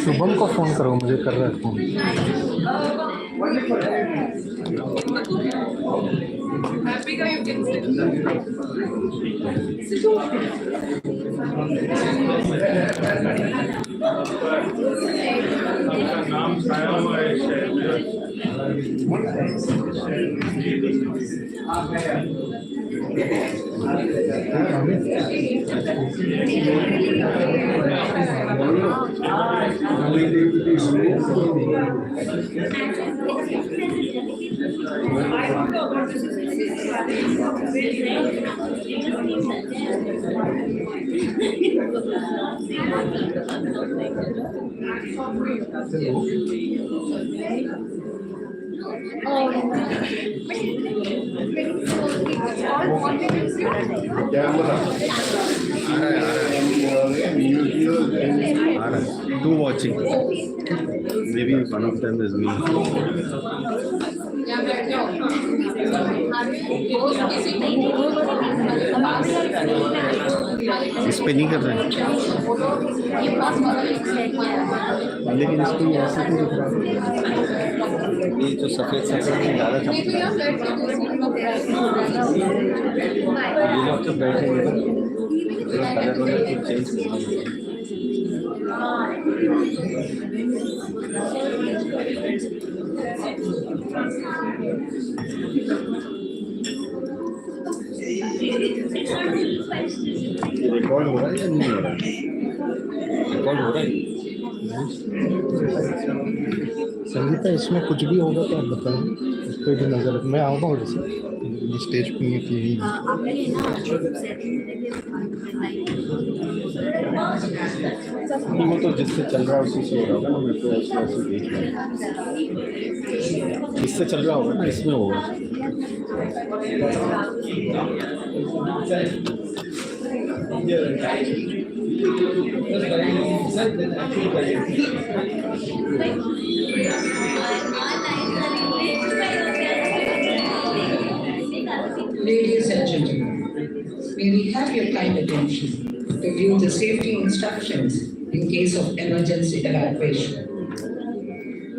शुभम को फोन करो, मुझे कर रहा है phone. Two watching. Maybe one of them is me. इस पे नहीं कर रहे हैं, लेकिन इसको ऐसे तो दिख रहा है। ये जो सफेद सफेद ज़्यादा चमकता है, ये लोग तो बैठेंगे ना, कलर वाले तो चेंज करेंगे। रिकॉर्ड हो रहा है या नहीं हो रहा है? रिकॉर्ड हो रहा है। संगीता, इसमें कुछ भी होगा तो आप बताएं, उस पर भी नजर। मैं आऊँगा वैसे, स्टेज पे नहीं टीवी। वो तो जिससे चल रहा है उसी से हो रहा होगा ना, मैं तो ऐसे देख रहा हूँ। जिससे चल रहा होगा ना, इसमें होगा। Ladies and gentlemen, may we have your kind attention to view the safety instructions in case of emergency evacuation.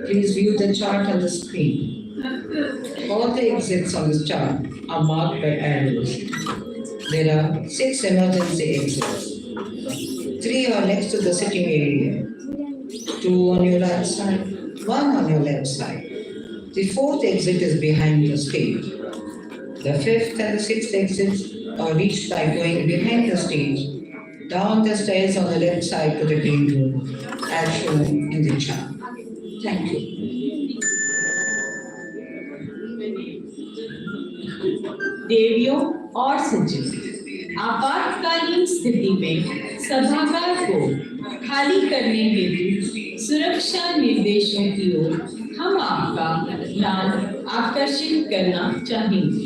Please view the chart on the screen. All the exits on this chart are marked by arrows. There are 6 emergency exits. 3 are next to the sitting area, 2 on your right side, 1 on your left side. The 4th exit is behind the stage. The 5th and the 6th exits are reached by going behind the stage, down the stairs on the left side to the green room, as shown in the chart. Thank you. देवियों और सज्जनों, आपातकालीन स्थिति में सभागार को खाली करने हेतु सुरक्षा निर्देशों की ओर हम आपका ध्यान आकर्षित करना चाहेंगे।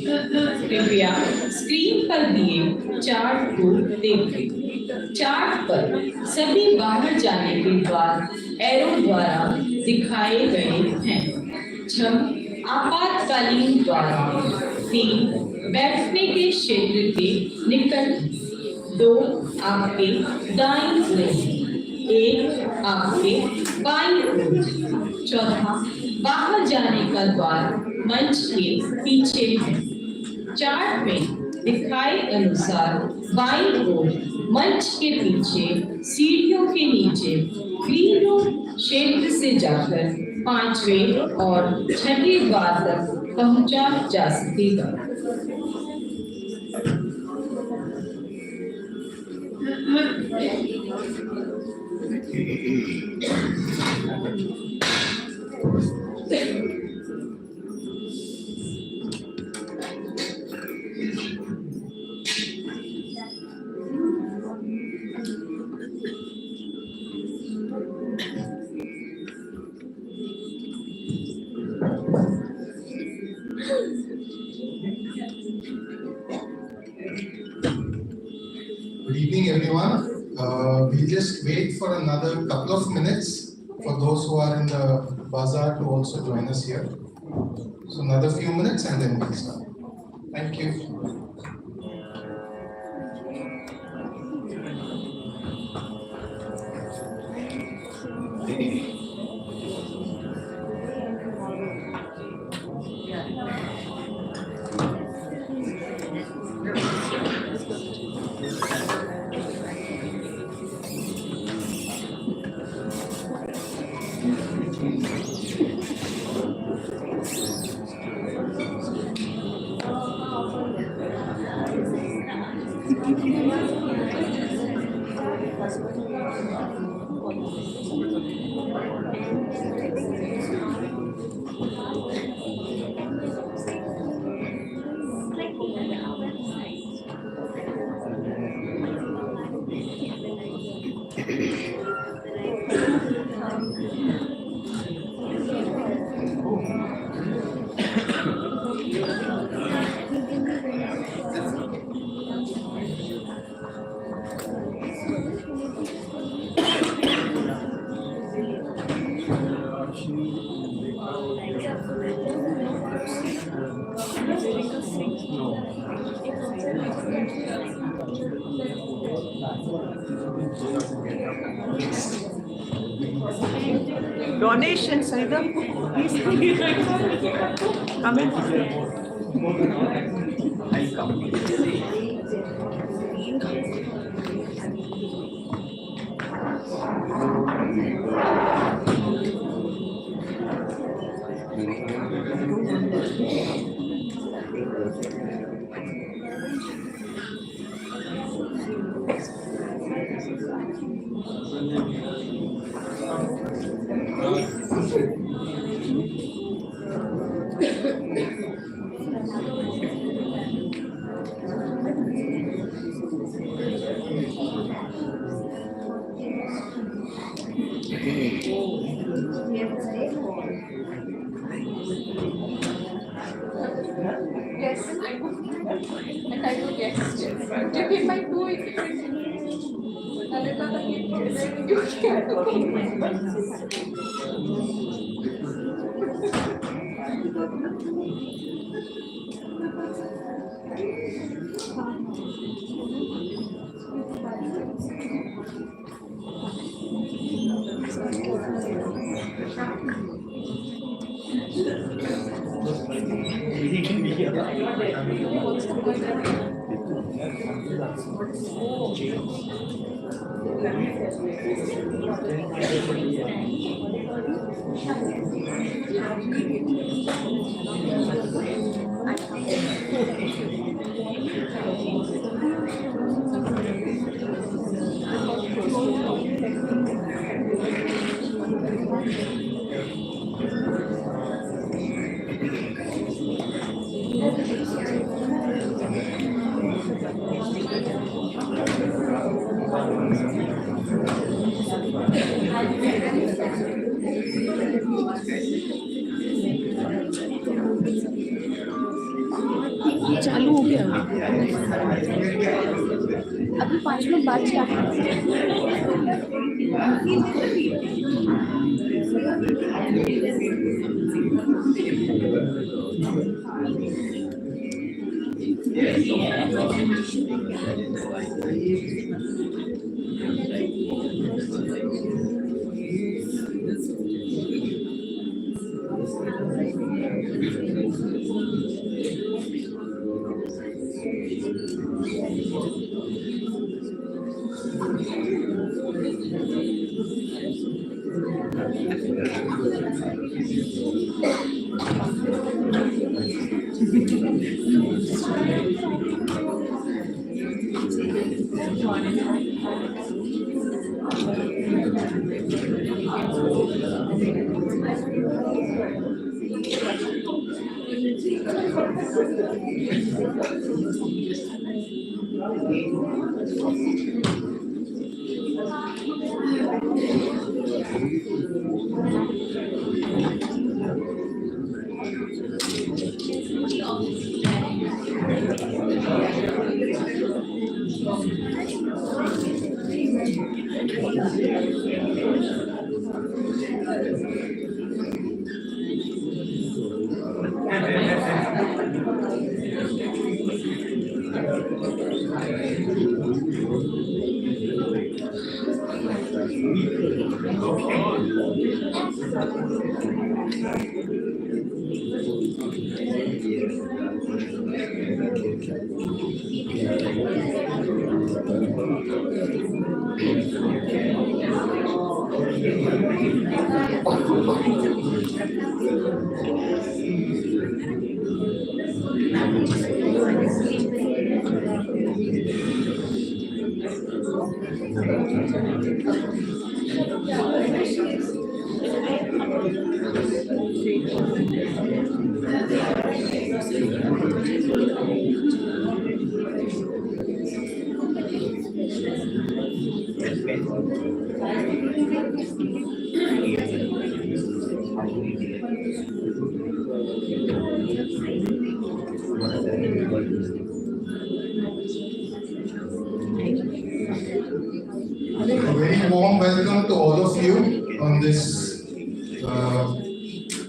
कृपया स्क्रीन पर दिए चार्ट को देखें। चार्ट पर सभी बाहर जाने के द्वार एरो द्वारा दिखाए गए हैं। 6 आपातकालीन द्वार, 3 बैठने के क्षेत्र के निकट, 2 आपके दाईं ओर, 1 आपके बाईं ओर। 4 बाहर जाने का द्वार मंच के पीछे है। चार्ट में दिखाए अनुसार बाईं ओर मंच के पीछे सीढ़ियों के नीचे ग्रीन रूम क्षेत्र से जाकर 5वें और 6वें द्वार तक पहुंचा जा सकेगा। Good evening, everyone. We'll just wait for another couple of minutes for those who are in the bazaar to also join us here. So another few minutes and then we'll start. Thank you. Donations, either. Come in. I'll come. Yes, I know. And I will guess. If I do it, you चालू हो गया अभी 5 minute बाद start A very warm welcome to all of you on this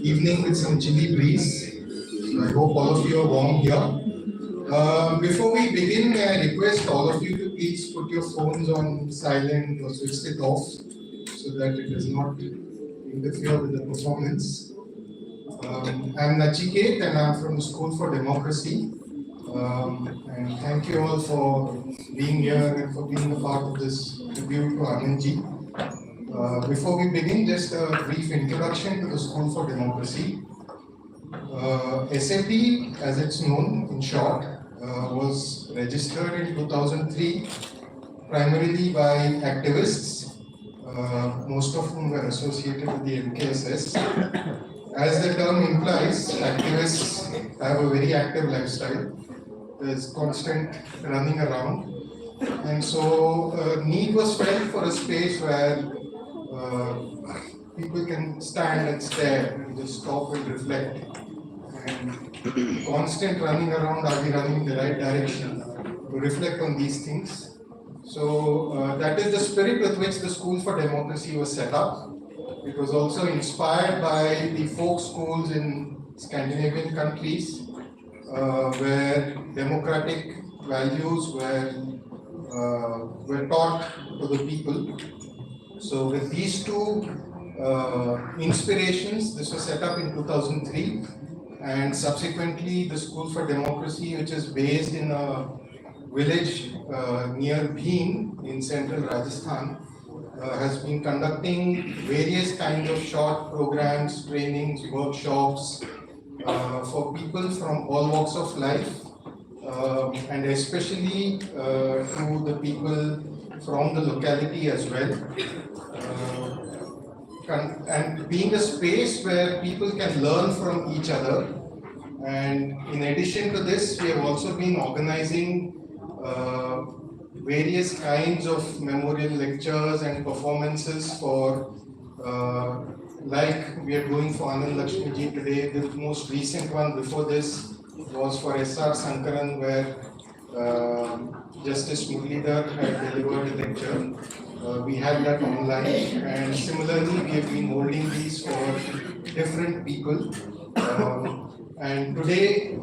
evening with some chilly breeze. So I hope all of you are warm here. Before we begin, may I request all of you to please put your phones on silent or switch it off so that it does not interfere with the performance. I'm Nachiket and I'm from the School for Democracy. And thank you all for being here and for being a part of this tribute to Anandji. Before we begin, just a brief introduction to the School for Democracy. SAD, as it's known in short, was registered in 2003 primarily by activists, most of whom were associated with the MKSS. As the term implies, activists have a very active lifestyle. There's constant running around. And so a need was felt for a space where people can stand and stare and just stop and reflect. And constant running around, are we running in the right direction? To reflect on these things. So that is the spirit with which the School for Democracy was set up. It was also inspired by the folk schools in Scandinavian countries where democratic values were taught to the people. So with these two inspirations, this was set up in 2003, and subsequently the School for Democracy, which is based in a village near Bhim in central Rajasthan, has been conducting various kinds of short programs, trainings, workshops for people from all walks of life, and especially to the people from the locality as well. And being a space where people can learn from each other. And in addition to this, we have also been organizing various kinds of memorial lectures and performances for, like we are doing for Anandalakshmy ji today. The most recent one before this was for S.R. Sankaran, where Justice Muralidhar had delivered a lecture. We had that online, and similarly we have been holding these for different people. And today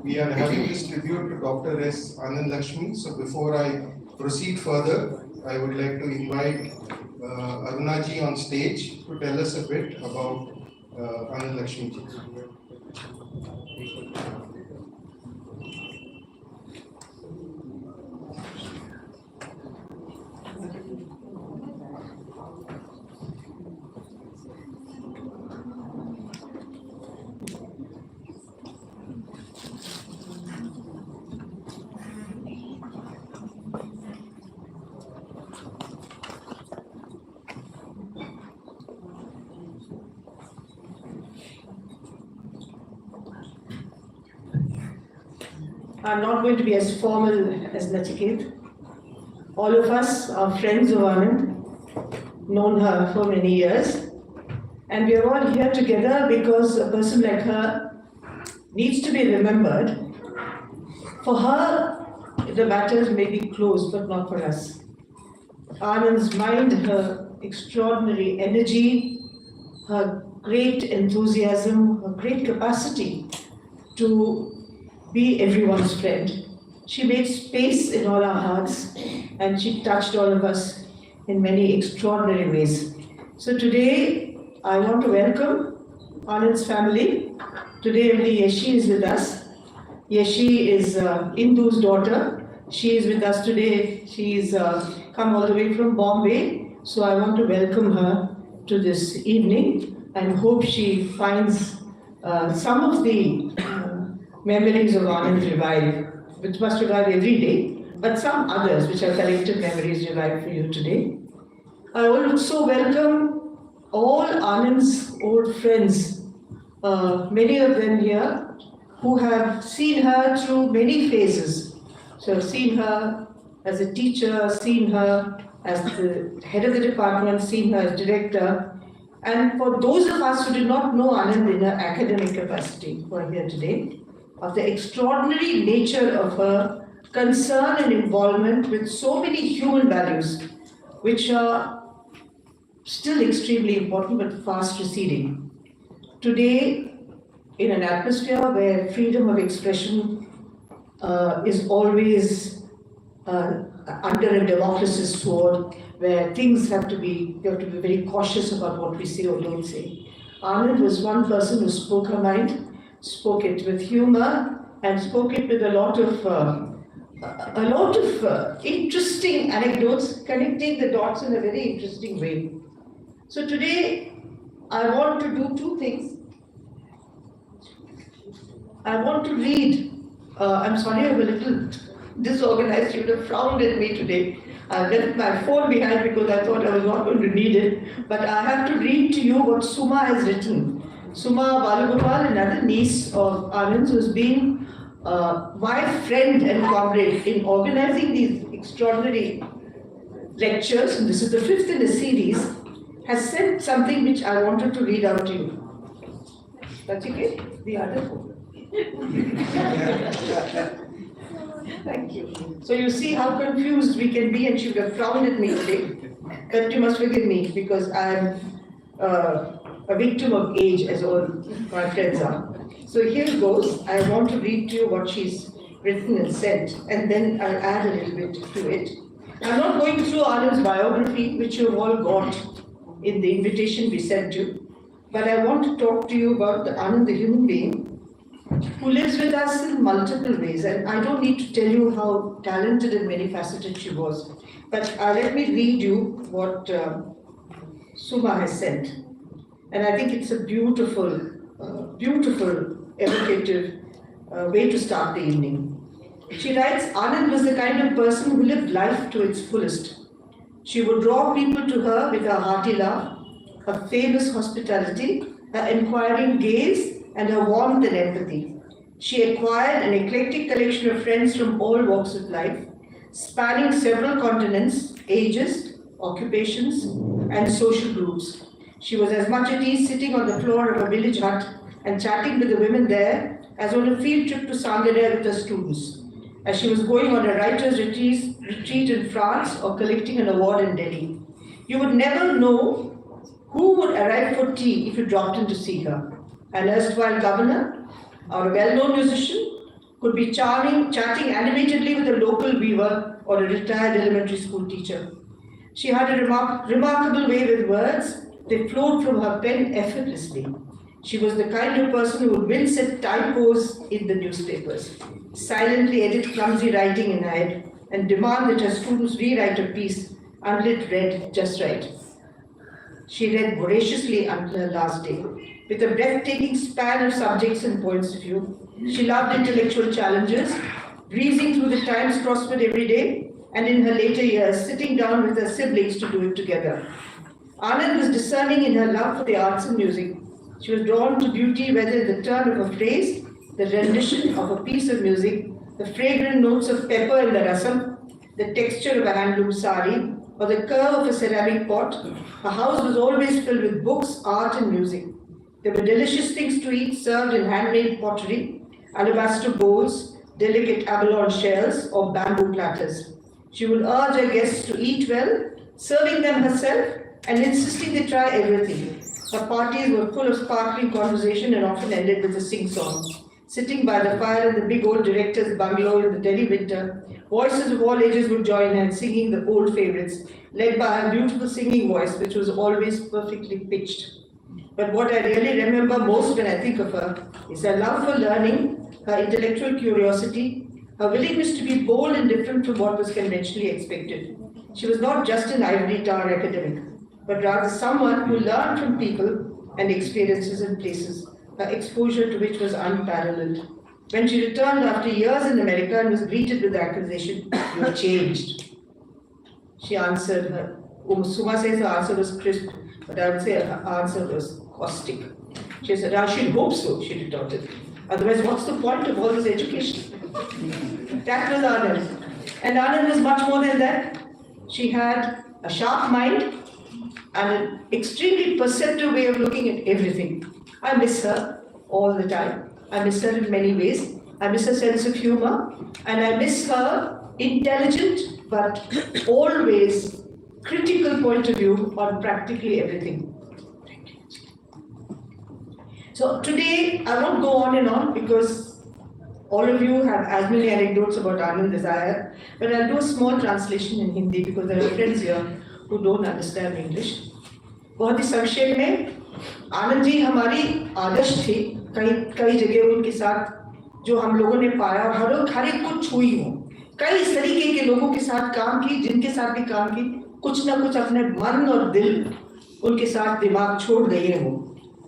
we are having this tribute to Dr. S. Anandalakshmy. So before I proceed further, I would like to invite Aruna ji on stage to tell us a bit about Anandalakshmy ji. I'm not going to be as formal as Nachiket. All of us are friends of Anand, known her for many years. And we are all here together because a person like her needs to be remembered. For her, the matters may be closed, but not for us. Anand's mind, her extraordinary energy, her great enthusiasm, her great capacity to be everyone's friend. She made space in all our hearts, and she touched all of us in many extraordinary ways. So today, I want to welcome Anand's family. Today only Yeshi is with us. Yeshi is Indu's daughter. She is with us today. She's come all the way from Bombay. So I want to welcome her to this evening and hope she finds some of the memories of Anand revived, which must revive every day, but some others which are collective memories revived for you today. I also welcome all Anand's old friends, many of them here, who have seen her through many phases. So I've seen her as a teacher, seen her as the head of the department, seen her as director. And for those of us who did not know Anand in her academic capacity, who are here today, of the extraordinary nature of her concern and involvement with so many human values, which are still extremely important but fast receding. Today, in an atmosphere where freedom of expression is always under a democracy's sword, where things have to be very cautious about what we say or don't say. Anand was one person who spoke her mind, spoke it with humor, and spoke it with a lot of interesting anecdotes, connecting the dots in a very interesting way. So today, I want to do two things. I want to read. I'm sorry, I'm a little disorganized. You would have frowned at me today. I left my phone behind because I thought I was not going to need it. But I have to read to you what Suma has written. Suma Balagopal, another niece of Anand's, who's been my friend and comrade in organizing these extraordinary lectures, and this is the fifth in the series, has sent something which I wanted to read out to you. That's okay? The other phone. Thank you. So you see how confused we can be, and she would have frowned at me today. But you must forgive me because I'm a victim of age, as all my friends are. So here goes. I want to read to you what she's written and sent, and then I'll add a little bit to it. I'm not going through Anand's biography, which you've all got in the invitation we sent you, but I want to talk to you about the Anand, the human being, who lives with us in multiple ways. And I don't need to tell you how talented and many faceted she was, but let me read you what Suma has sent. And I think it's a beautiful, evocative way to start the evening. She writes, Anand was the kind of person who lived life to its fullest. She would draw people to her with her hearty laugh, her famous hospitality, her inquiring gaze, and her warmth and empathy. She acquired an eclectic collection of friends from all walks of life, spanning several continents, ages, occupations, and social groups. She was as much at ease sitting on the floor of a village hut and chatting with the women there as on a field trip to Sangeetha with her students, as she was going on a writer's retreat in France or collecting an award in Delhi. You would never know who would arrive for tea if you dropped in to see her. An erstwhile governor or a well-known musician could be chatting animatedly with a local weaver or a retired elementary school teacher. She had a remarkable way with words. They flowed from her pen effortlessly. She was the kind of person who would wince at typos in the newspapers, silently edit clumsy writing in her head, and demand that her students rewrite a piece until it read just right. She read voraciously until her last day. With a breathtaking span of subjects and points of view, she loved intellectual challenges, breezing through the Times crossword every day, and in her later years, sitting down with her siblings to do it together. Anand was discerning in her love for the arts and music. She was drawn to beauty, whether in the turn of a phrase, the rendition of a piece of music, the fragrant notes of pepper in the rasam, the texture of a handloom sari, or the curve of a ceramic pot. Her house was always filled with books, art, and music. There were delicious things to eat served in handmade pottery, alabaster bowls, delicate abalone shells, or bamboo platters. She would urge her guests to eat well, serving them herself and insisting they try everything. Her parties were full of sparkling conversation and often ended with a sing-song. Sitting by the fire in the big old director's bungalow in the Delhi winter, voices of all ages would join her in singing the old favorites, led by her beautiful singing voice, which was always perfectly pitched. But what I really remember most when I think of her is her love for learning, her intellectual curiosity, her willingness to be bold and different from what was conventionally expected. She was not just an ivory tower academic, but rather someone who learned from people and experiences and places, her exposure to which was unparalleled. When she returned after years in America and was greeted with the accusation, "You have changed," she answered her. Suma says her answer was crisp, but I would say her answer was caustic. She said, "I should hope so," she retorted. "Otherwise, what's the point of all this education?" That was Anand. And Anand was much more than that. She had a sharp mind and an extremely perceptive way of looking at everything. I miss her all the time. I miss her in many ways. I miss her sense of humor, and I miss her intelligent but always critical point of view on practically everything. So today, I won't go on and on because all of you have as many anecdotes about Anand as I have, but I'll do a small translation in Hindi because there are friends here who don't understand English. बहुत ही संक्षेप में, आनंद जी हमारी आदर्श थे, कई जगह उनके साथ जो हम लोगों ने पाया और हर एक को छुई हो, कई इस तरीके के लोगों के साथ काम की, जिनके साथ भी काम की, कुछ ना कुछ अपने मन और दिल उनके साथ दिमाग छोड़ गए हो।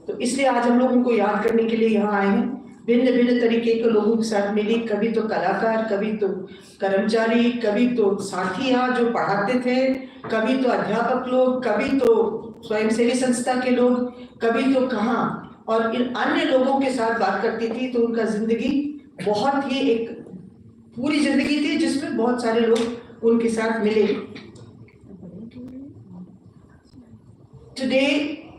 तो इसलिए आज हम लोग उनको याद करने के लिए यहाँ आए हैं। भिन्न भिन्न तरीके के लोगों के साथ मिली, कभी तो कलाकार, कभी तो कर्मचारी, कभी तो साथी यहाँ जो पढ़ाते थे, कभी तो अध्यापक लोग, कभी तो स्वयंसेवी संस्था के लोग, कभी तो कहाँ, और इन अन्य लोगों के साथ बात करती थी तो उनका जिंदगी बहुत ही एक पूरी जिंदगी थी जिसमें बहुत सारे लोग उनके साथ मिले। Today,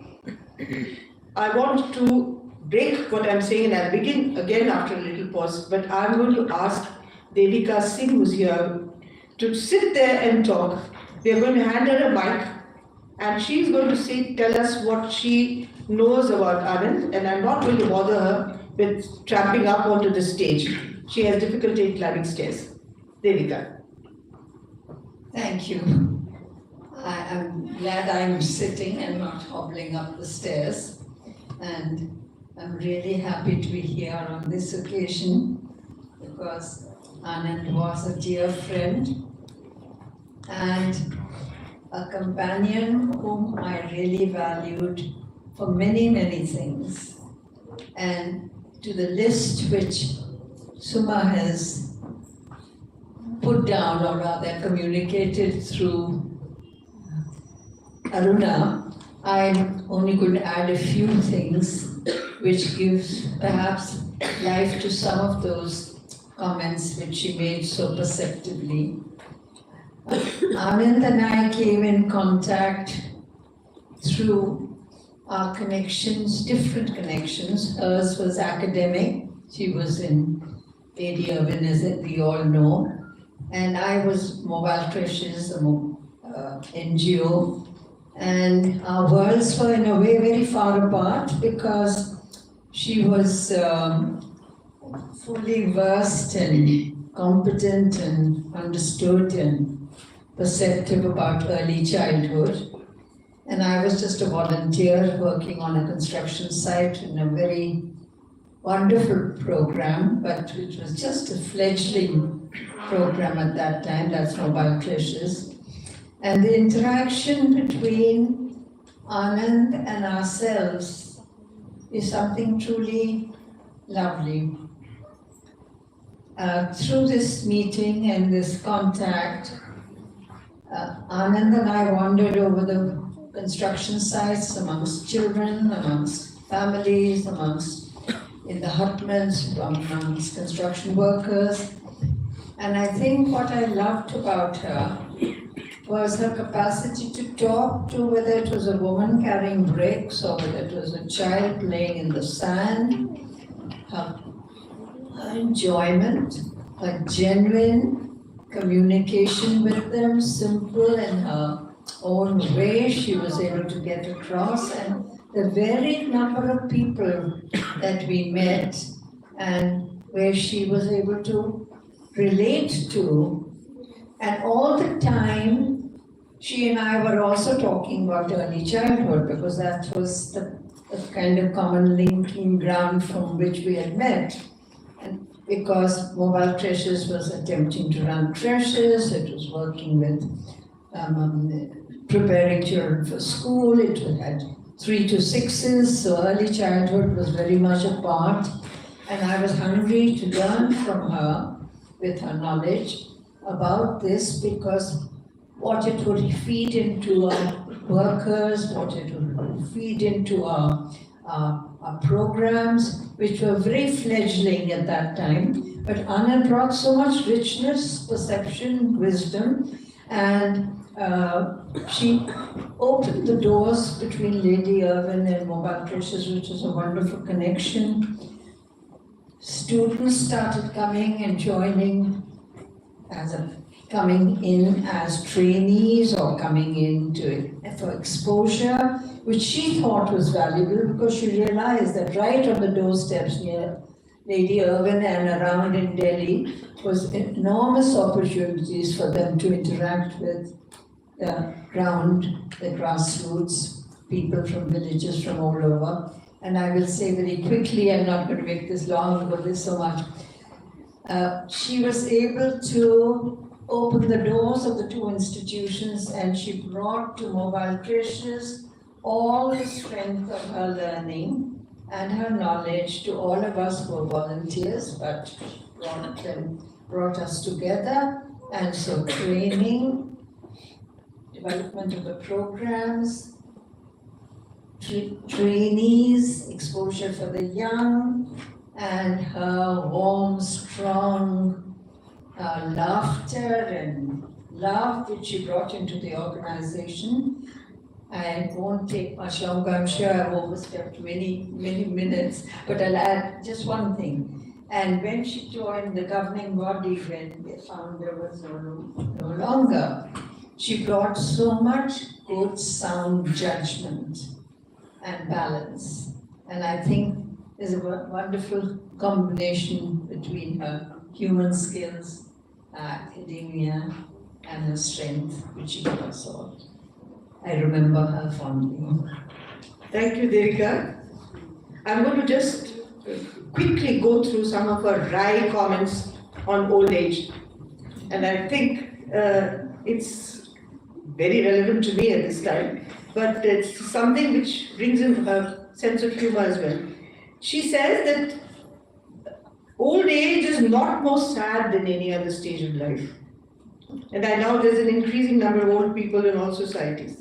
I want to break what I'm saying and I'll begin again after a little pause, but I'm going to ask Devika Singh, who's here, to sit there and talk. We are going to hand her a mic and she's going to tell us what she knows about Anand, and I'm not going to bother her with tramping up onto the stage. She has difficulty in climbing stairs. Devika. Thank you. I am glad I'm sitting and not hobbling up the stairs. And I'm really happy to be here on this occasion because Anand was a dear friend and a companion whom I really valued for many, many things. And to the list which Suma has put down, or rather communicated through Aruna, I'm only going to add a few things which gives perhaps life to some of those comments which she made so perceptively. Anand and I came in contact through our connections, different connections. Hers was academic. She was in AD Irvin, as we all know. And I was Mobile Creches, NGO. And our worlds were in a way very far apart because she was fully versed and competent and understood and perceptive about early childhood. And I was just a volunteer working on a construction site in a very wonderful program, but which was just a fledgling program at that time, that's Mobile Creches. And the interaction between Anand and ourselves is something truly lovely. Through this meeting and this contact, Anand and I wandered over the construction sites amongst children, amongst families, in the hutments, amongst construction workers. And I think what I loved about her was her capacity to talk to whether it was a woman carrying bricks or whether it was a child playing in the sand, her enjoyment, her genuine communication with them, simple in her own way, she was able to get across, and the varied number of people that we met and where she was able to relate to. And all the time, she and I were also talking about early childhood because that was the kind of common linking ground from which we had met. And because Mobile Creches was attempting to run creches, it was working with preparing children for school, it had 3 to 6s, so early childhood was very much a part. And I was hungry to learn from her, with her knowledge about this, because what it would feed into our workers, what it would feed into our programs, which were very fledgling at that time. But Anna brought so much richness, perception, wisdom, and she opened the doors between Lady Irwin and Mobile Creches, which was a wonderful connection. Students started coming and joining coming in as trainees or coming in for exposure, which she thought was valuable because she realized that right on the doorsteps near Lady Irwin and around in Delhi was enormous opportunities for them to interact with the ground, the grassroots, people from villages from all over. And I will say very quickly, I'm not going to make this long because there's so much. She was able to open the doors of the two institutions, and she brought to Mobile Creches all the strength of her learning and her knowledge to all of us who were volunteers, but brought us together. And so training, development of the programs, trainees, exposure for the young, and her warm, strong laughter and love which she brought into the organization. I won't take much longer, I'm sure I've overstepped many minutes, but I'll add just one thing. And when she joined the governing body, when they found there was no longer, she brought so much good, sound judgment and balance. And I think there's a wonderful combination between her human skills, academia, and her strength, which she gave us all. I remember her fondly. Thank you, Devika. I'm going to just quickly go through some of her wry comments on old age. And I think it's very relevant to me at this time, but it's something which brings in a sense of humor as well. She says that old age is not more sad than any other stage of life. And I know there's an increasing number of old people in all societies.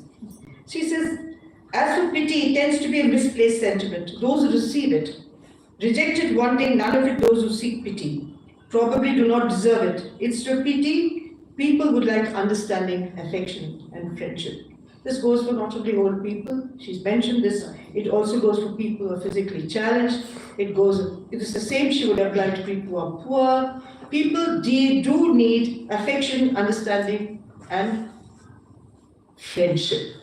She says, as for pity, it tends to be a misplaced sentiment. Those who receive it, reject it wanting none of it, those who seek pity, probably do not deserve it. Instead of pity, people would like understanding, affection, and friendship. This goes for not only old people, she's mentioned this, it also goes for people who are physically challenged, it is the same she would apply to people who are poor. People do need affection, understanding, and friendship.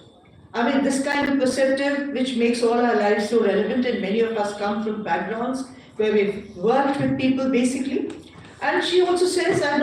I mean, this kind of perceptive, which makes all our lives so relevant, and many of us come from backgrounds where we've worked with people basically. And she also says, I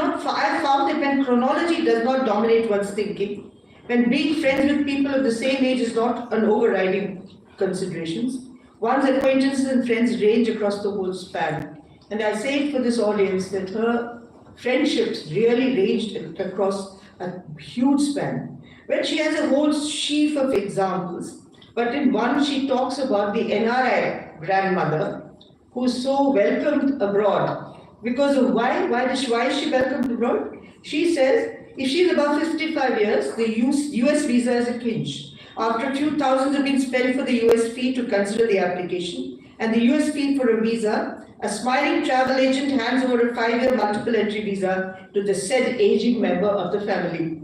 found that when chronology does not dominate one's thinking, when being friends with people of the same age is not an overriding consideration, one's acquaintances and friends range across the whole span. And I say it for this audience that her friendships really ranged across a huge span. When she has a whole sheaf of examples, but in one she talks about the NRI grandmother who's so welcomed abroad. Because of why is she welcomed abroad? She says, if she's above 55 years, the US visa is a clinch. After a few thousands have been spent for the US fee to consider the application, and the US fee for a visa, a smiling travel agent hands over a 5-year multiple entry visa to the said aging member of the family.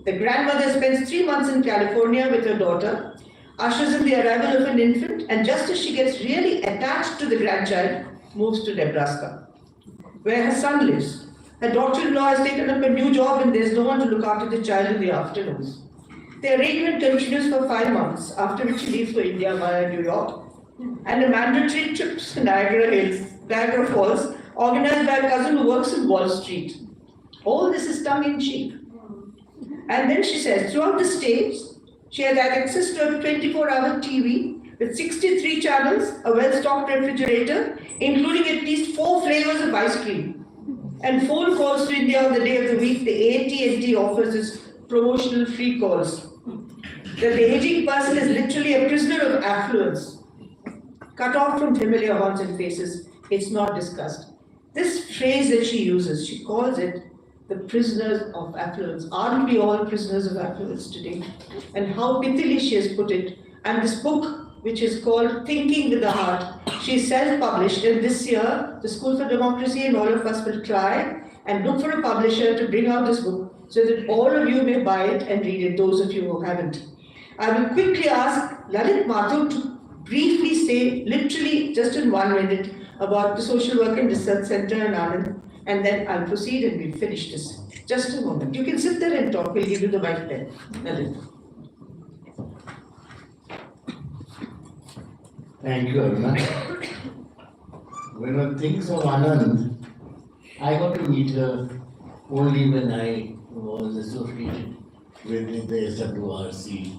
The grandmother spends 3 months in California with her daughter, ushers in the arrival of an infant, and just as she gets really attached to the grandchild, moves to Nebraska, where her son lives. Her daughter-in-law has taken up a new job and there's no one to look after the child in the afternoons. The arrangement continues for 5 months, after which she leaves for India via New York, and a mandatory trip to Niagara Falls, organized by a cousin who works in Wall Street. All this is tongue-in-cheek. And then she says, throughout the States, she has had access to a 24-hour TV with 63 channels, a well-stocked refrigerator, including at least 4 flavors of of ice cream. And phone calls to India on the day of the week, the AT&T offers its promotional free calls. That the aging person is literally a prisoner of affluence, cut off from familiar haunts and faces. It's not discussed. This phrase that she uses, she calls it the prisoners of affluence. Aren't we all prisoners of affluence today? And how pithily she has put it. And this book, which is called Thinking with the Heart, she is self-published, and this year the School for Democracy and all of us will try and look for a publisher to bring out this book so that all of you may buy it and read it, those of you who haven't. I will quickly ask Lalit Mathur to briefly say, literally just in 1 minute, about the Social Work and Research Center in Anand, and then I'll proceed and we'll finish this. Just a moment. You can sit there and talk. We'll give you the mic then. Lalit. Thank you, Aruna. When one thinks of Anand, I got to meet her only when I was associated with the SWRC.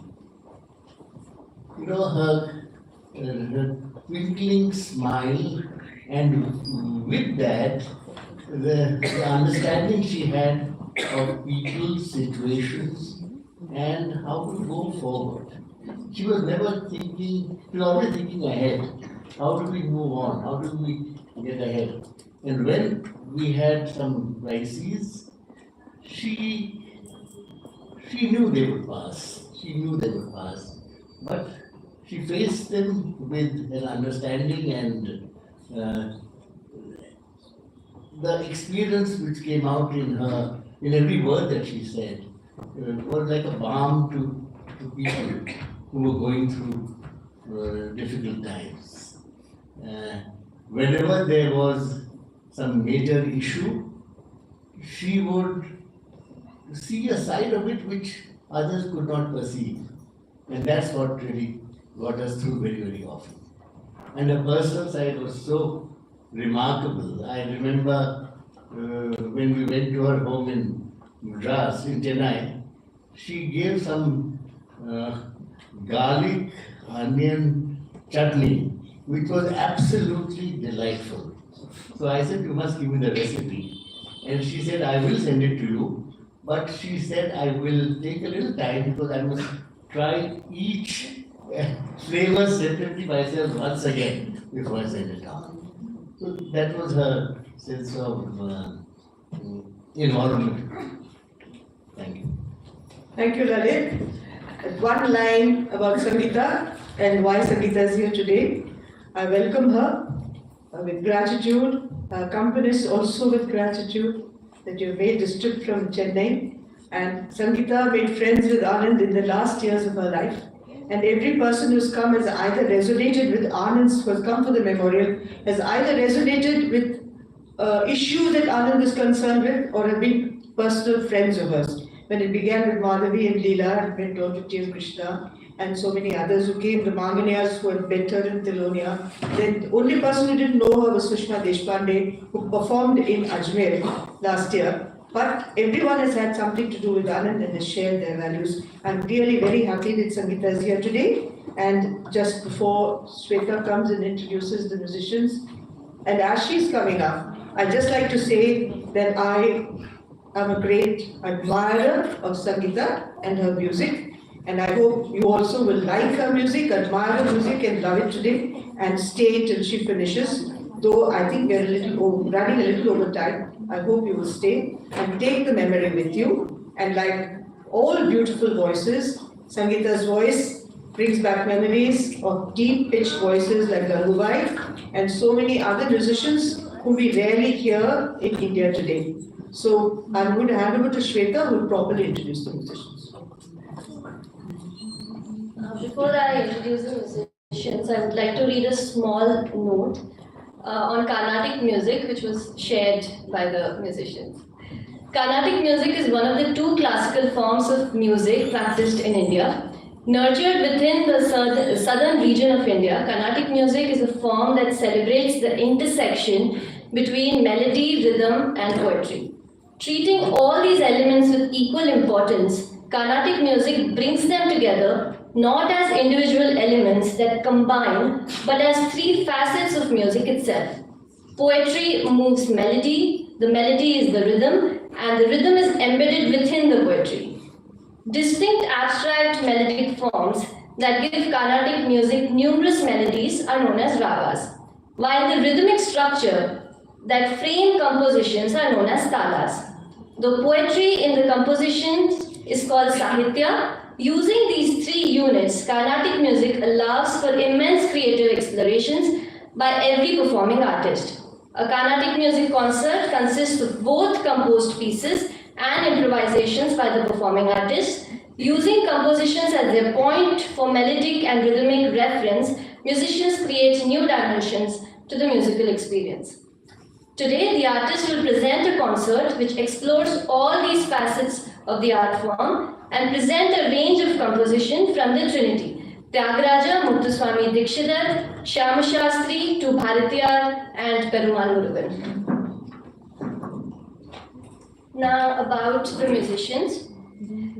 You know, her twinkling smile, and with that, the understanding she had of people's situations and how to go forward. She was never thinking, she was always thinking ahead. How do we move on? How do we get ahead? And when we had some crises, she knew they would pass. She knew they would pass. But she faced them with an understanding, and the experience which came out in her, in every word that she said, was like a balm to people who were going through difficult times. Whenever there was some major issue, she would see a side of it which others could not perceive. And that's what really got us through very, very often. And her personal side was so remarkable. I remember when we went to her home in Madras, in Chennai, she gave some garlic onion chutney, which was absolutely delightful. So I said, you must give me the recipe. And she said, I will send it to you. But she said, I will take a little time because I must try each flavor separately myself once again before I send it down. So that was her sense of involvement. Thank you. Thank you, Lalit. One line about Sangeetha and why Sangeetha is here today. I welcome her with gratitude, accompanies also with gratitude that you made this trip from Chennai. And Sangeetha made friends with Anand in the last years of her life. And every person who's come has either resonated with Anand's, who has come for the memorial, has either resonated with issues that Anand is concerned with or have been personal friends of hers. When it began with Madhavi and Leela, and went on to T.M. Krishna, and so many others who came, the Manganiyas who had met her in Tilonia. Then the only person who didn't know her was Sushma Deshpande, who performed in Ajmer last year. But everyone has had something to do with Anand and has shared their values. I'm really very happy that Sangeetha is here today. And just before Shweta comes and introduces the musicians, and as she's coming up, I'd just like to say that I am a great admirer of Sangeetha and her music. And I hope you also will like her music, admire her music and love it today and stay till she finishes. Though I think we're running a little over time, I hope you will stay and take the memory with you. And like all beautiful voices, Sangeetha's voice brings back memories of deep-pitched voices like Gangubai and so many other musicians whom we rarely hear in India today. So I'm going to hand over to Shweta, who will properly introduce the musicians. Before I introduce the musicians, I would like to read a small note on Karnatic music, which was shared by the musicians. Carnatic music is one of the two classical forms of music practiced in India. Nurtured within the southern region of India, Carnatic music is a form that celebrates the intersection between melody, rhythm, and poetry. Treating all these elements with equal importance, Carnatic music brings them together not as individual elements that combine, but as three facets of music itself. Poetry moves melody, the melody is the rhythm, and the rhythm is embedded within the poetry. Distinct abstract melodic forms that give Carnatic music numerous melodies are known as ragas, while the rhythmic structure that frame compositions are known as talas. The poetry in the composition is called Sahitya. Using these three units, Carnatic music allows for immense creative explorations by every performing artist. A Carnatic music concert consists of both composed pieces and improvisations by the performing artists. Using compositions as their point for melodic and rhythmic reference, musicians create new dimensions to the musical experience. Today, the artist will present a concert which explores all these facets of the art form and present a range of composition from the Trinity: Tyagaraja, Muthuswami Dikshidhar, Shyama Shastri to Bharatiyar and Perumal Murugan. Now about the musicians.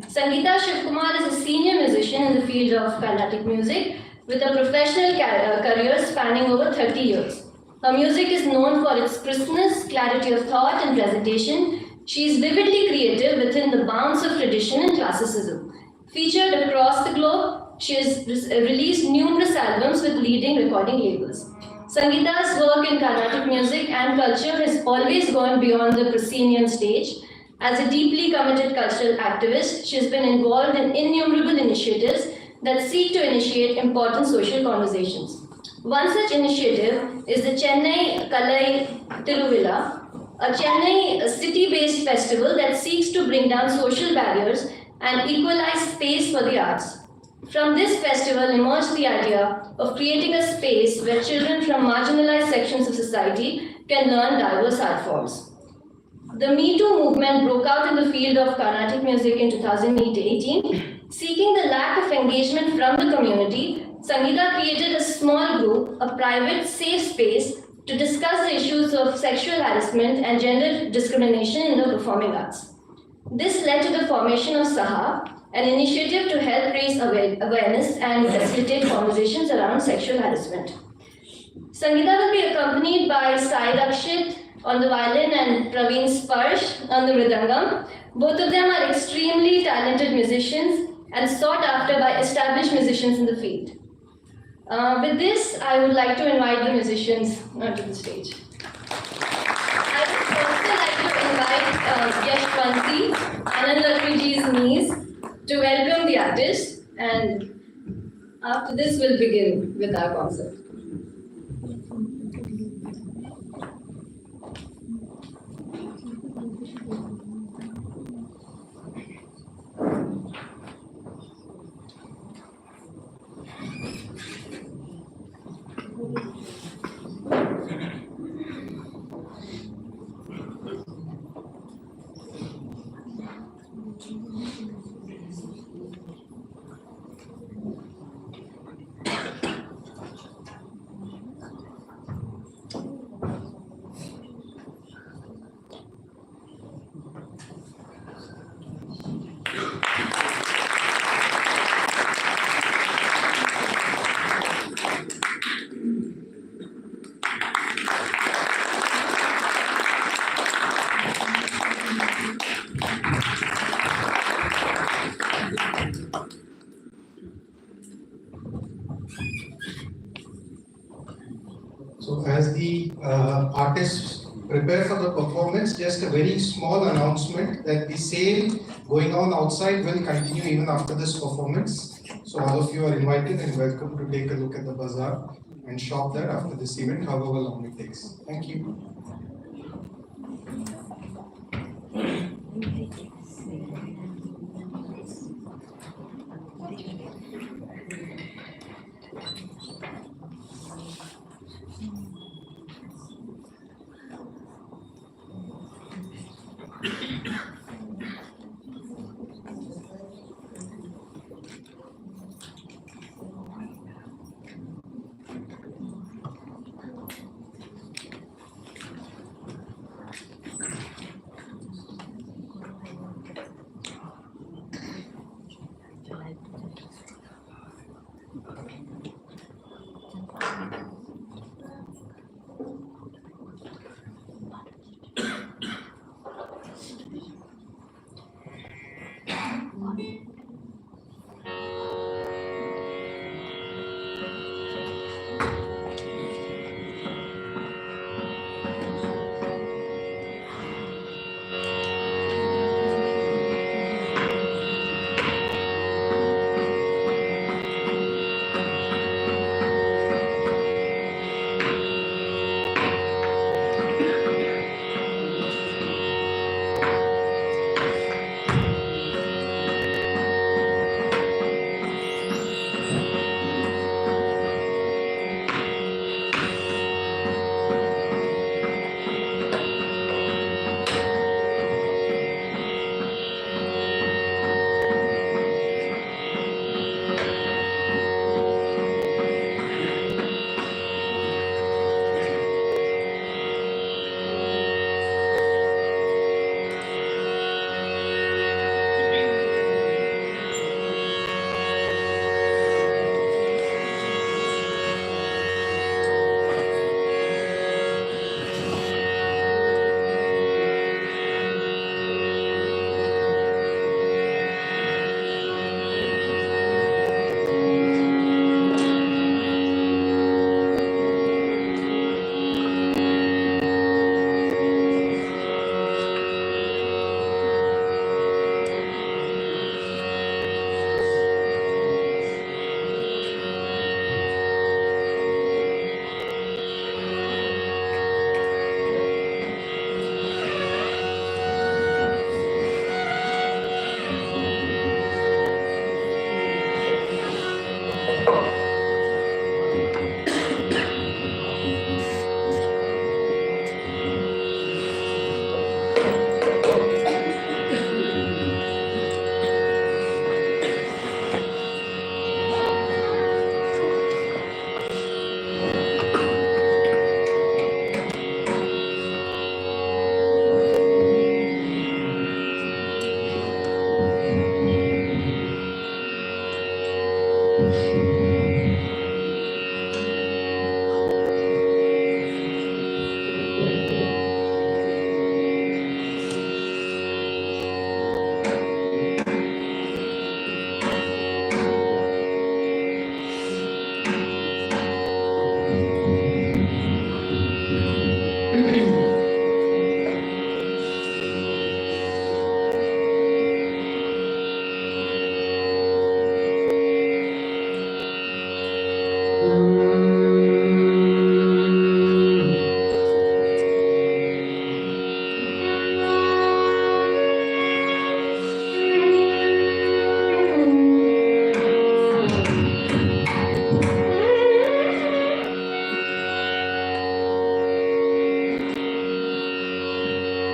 Sangeetha Sivakumar is a senior musician in the field of Carnatic music with a professional career spanning over 30 years. Her music is known for its crispness, clarity of thought and presentation. She is vividly creative within the bounds of tradition and classicism. Featured across the globe, she has released numerous albums with leading recording labels. Sangeetha's work in Carnatic music and culture has always gone beyond the proscenium stage. As a deeply committed cultural activist, she has been involved in innumerable initiatives that seek to initiate important social conversations. One such initiative is the Chennai Kalai Tiruvilla, a Chennai city-based festival that seeks to bring down social barriers and equalize space for the arts. From this festival emerged the idea of creating a space where children from marginalized sections of society can learn diverse art forms. The Me Too movement broke out in the field of Carnatic music in 2018. Seeking the lack of engagement from the community, Sangeetha created a small group, a private, safe space to discuss the issues of sexual harassment and gender discrimination in the performing arts. This led to the formation of Saha, an initiative to help raise awareness and facilitate conversations around sexual harassment. Sangeetha will be accompanied by Sai Rakshit on the violin and Praveen Sparsh on the mridangam. Both of them are extremely talented musicians and sought after by established musicians in the field. With this, I would like to invite the musicians onto the stage. I would also like to invite Yashwanti, Anandalakshmy's niece, to welcome the artist, and after this we'll begin with our concert. So as the artists prepare for the performance, just a very small announcement that the sale going on outside will continue even after this performance. So all of you are invited and welcome to take a look at the bazaar and shop there after this event, however long it takes. Thank you.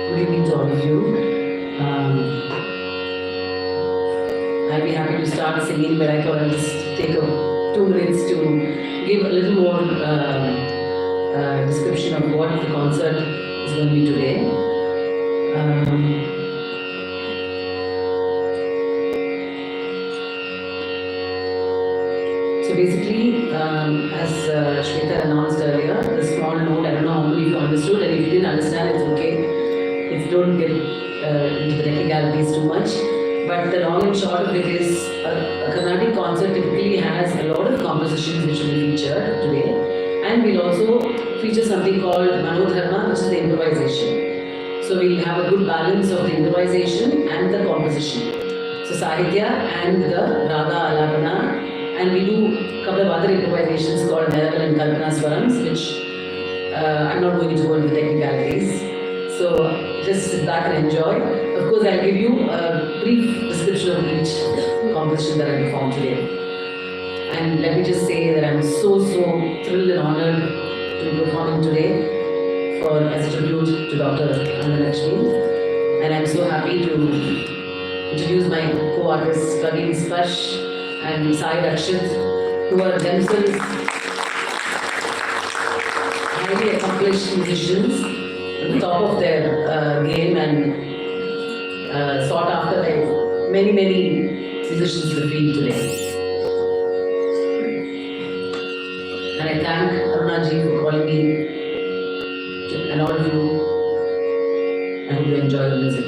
Good evening to all of you. I'd be happy to start singing, but I thought I'll just take 2 minutes to give a little more description of what the concert is going to be today. So basically, as Shweta announced earlier, the small note, I don't know how many of you understood, and if you didn't understand, it's okay. If you don't get into the technicalities too much. But the long and short of it is, a Carnatic concert typically has a lot of compositions which will be featured today. And we'll also feature something called Manodharma, which is the improvisation. So we'll have a good balance of the improvisation and the composition. So Sahitya and the Raga Alapana, and we do a couple of other improvisations called Neraval and Kalpana Swarams, which I'm not going to go into the technicalities. So just sit back and enjoy. Of course, I'll give you a brief description of each composition that I performed today. And let me just say that I'm so thrilled and honored to be performing today as a tribute to Dr. Anandalakshmy. And I'm so happy to introduce my co-artists, Praveen Sparsh and Sai Rakshit, who are themselves highly accomplished musicians at the top of their game and sought after by many musicians in the field today. And I thank Arunaji for calling me and all of you. I hope you enjoy the music.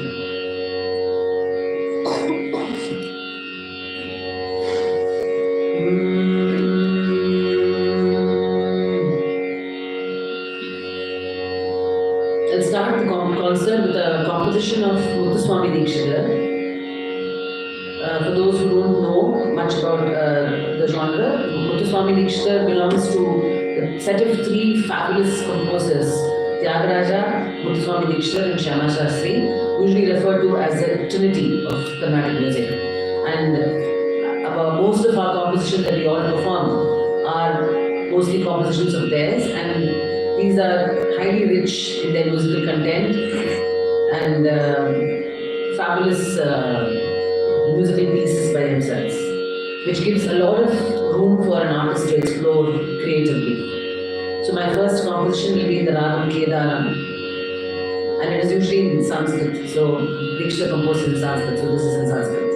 I'll start the concert with a composition of Muthuswami Dikshidhar. For those who don't know much about the genre, Muthuswami Dikshidhar belongs to the set of 3 fabulous composers, Tyagaraja, Muthuswami Dikshidhar and Shyama Shastri, usually referred to as the trinity of Carnatic music. And about most of our compositions that we all perform are mostly compositions of theirs, and these are highly rich in their musical content and fabulous musical pieces by themselves, which gives a lot of room for an artist to explore creatively. So my first composition will be in the Ragam Kedaram, and it is usually in Sanskrit. So Diksha composed in Sanskrit, so this is in Sanskrit.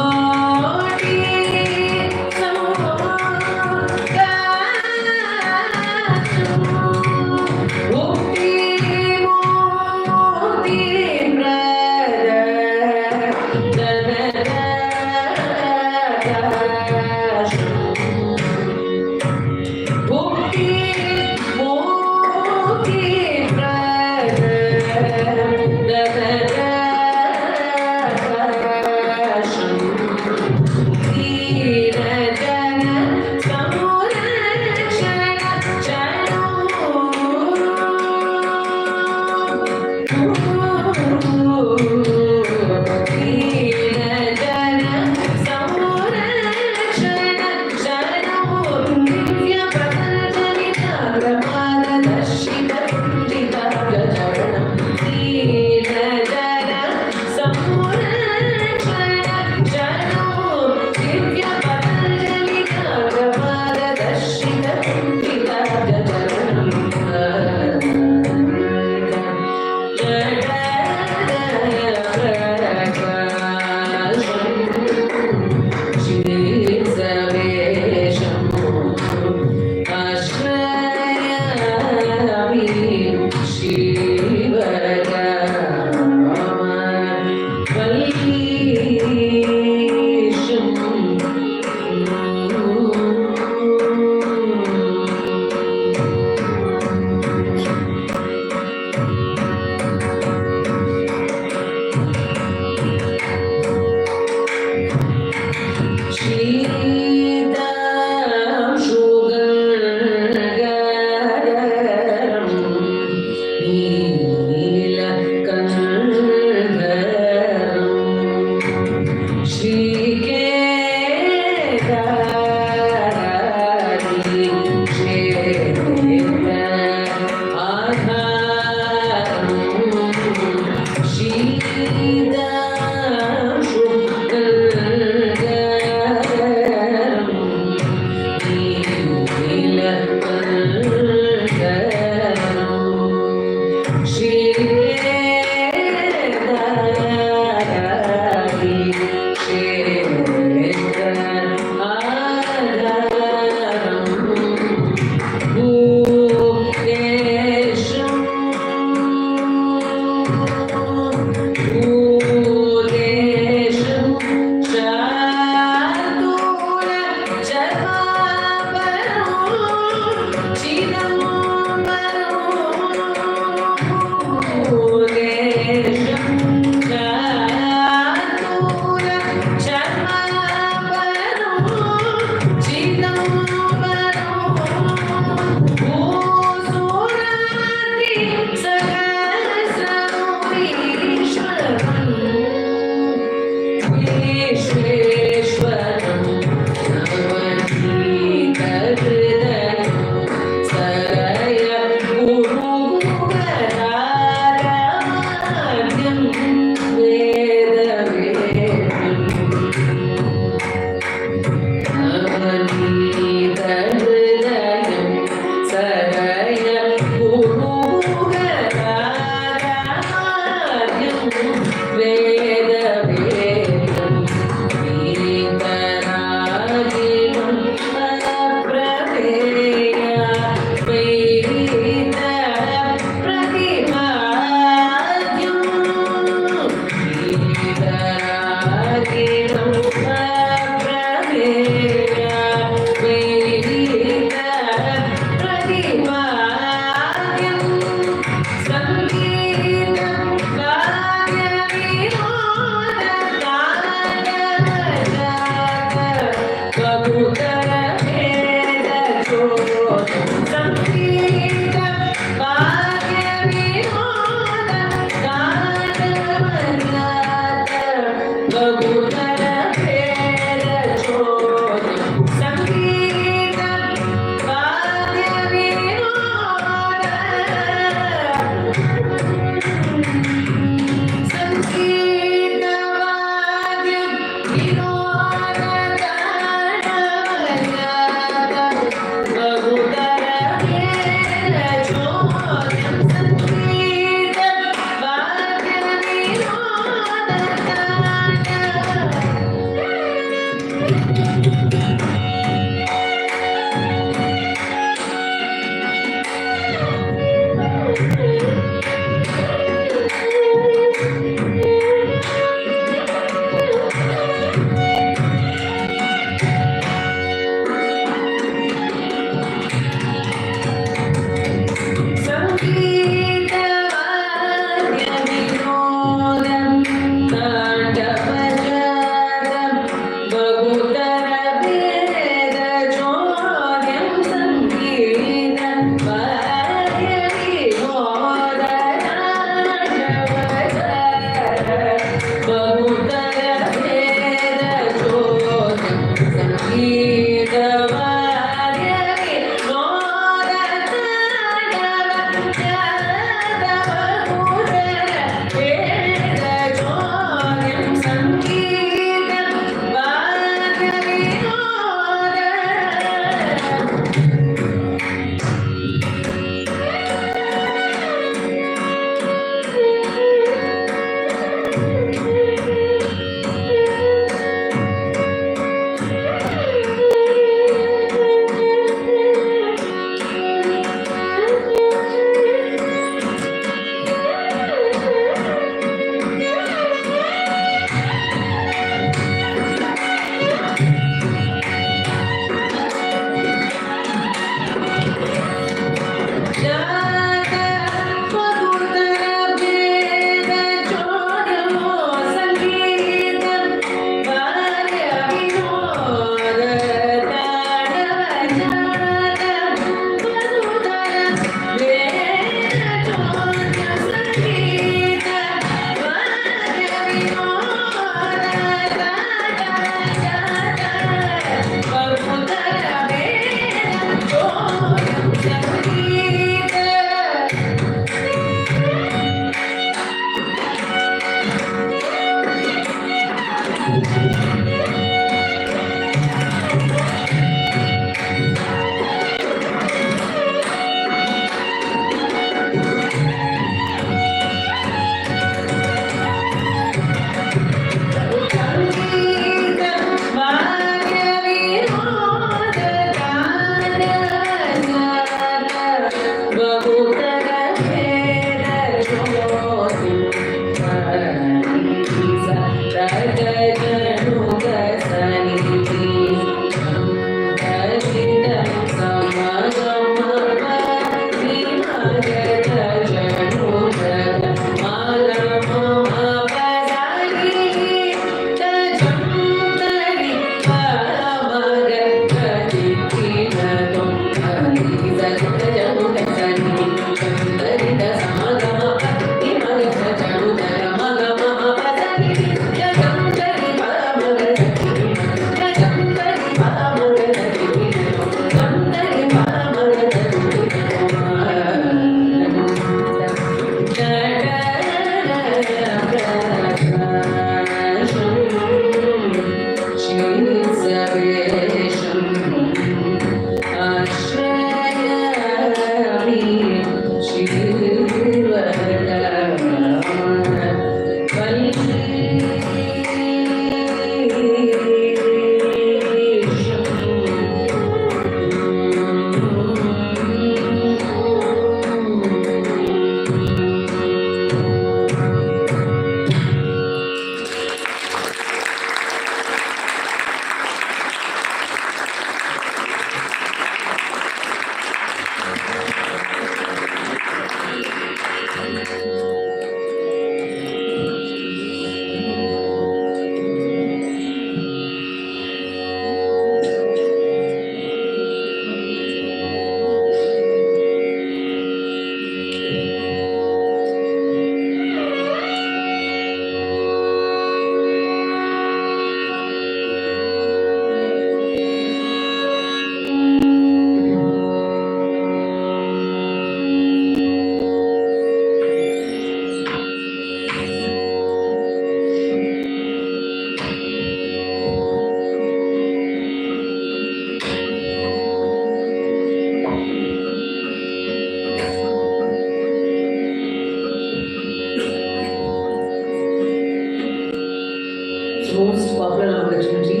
Most popular opportunity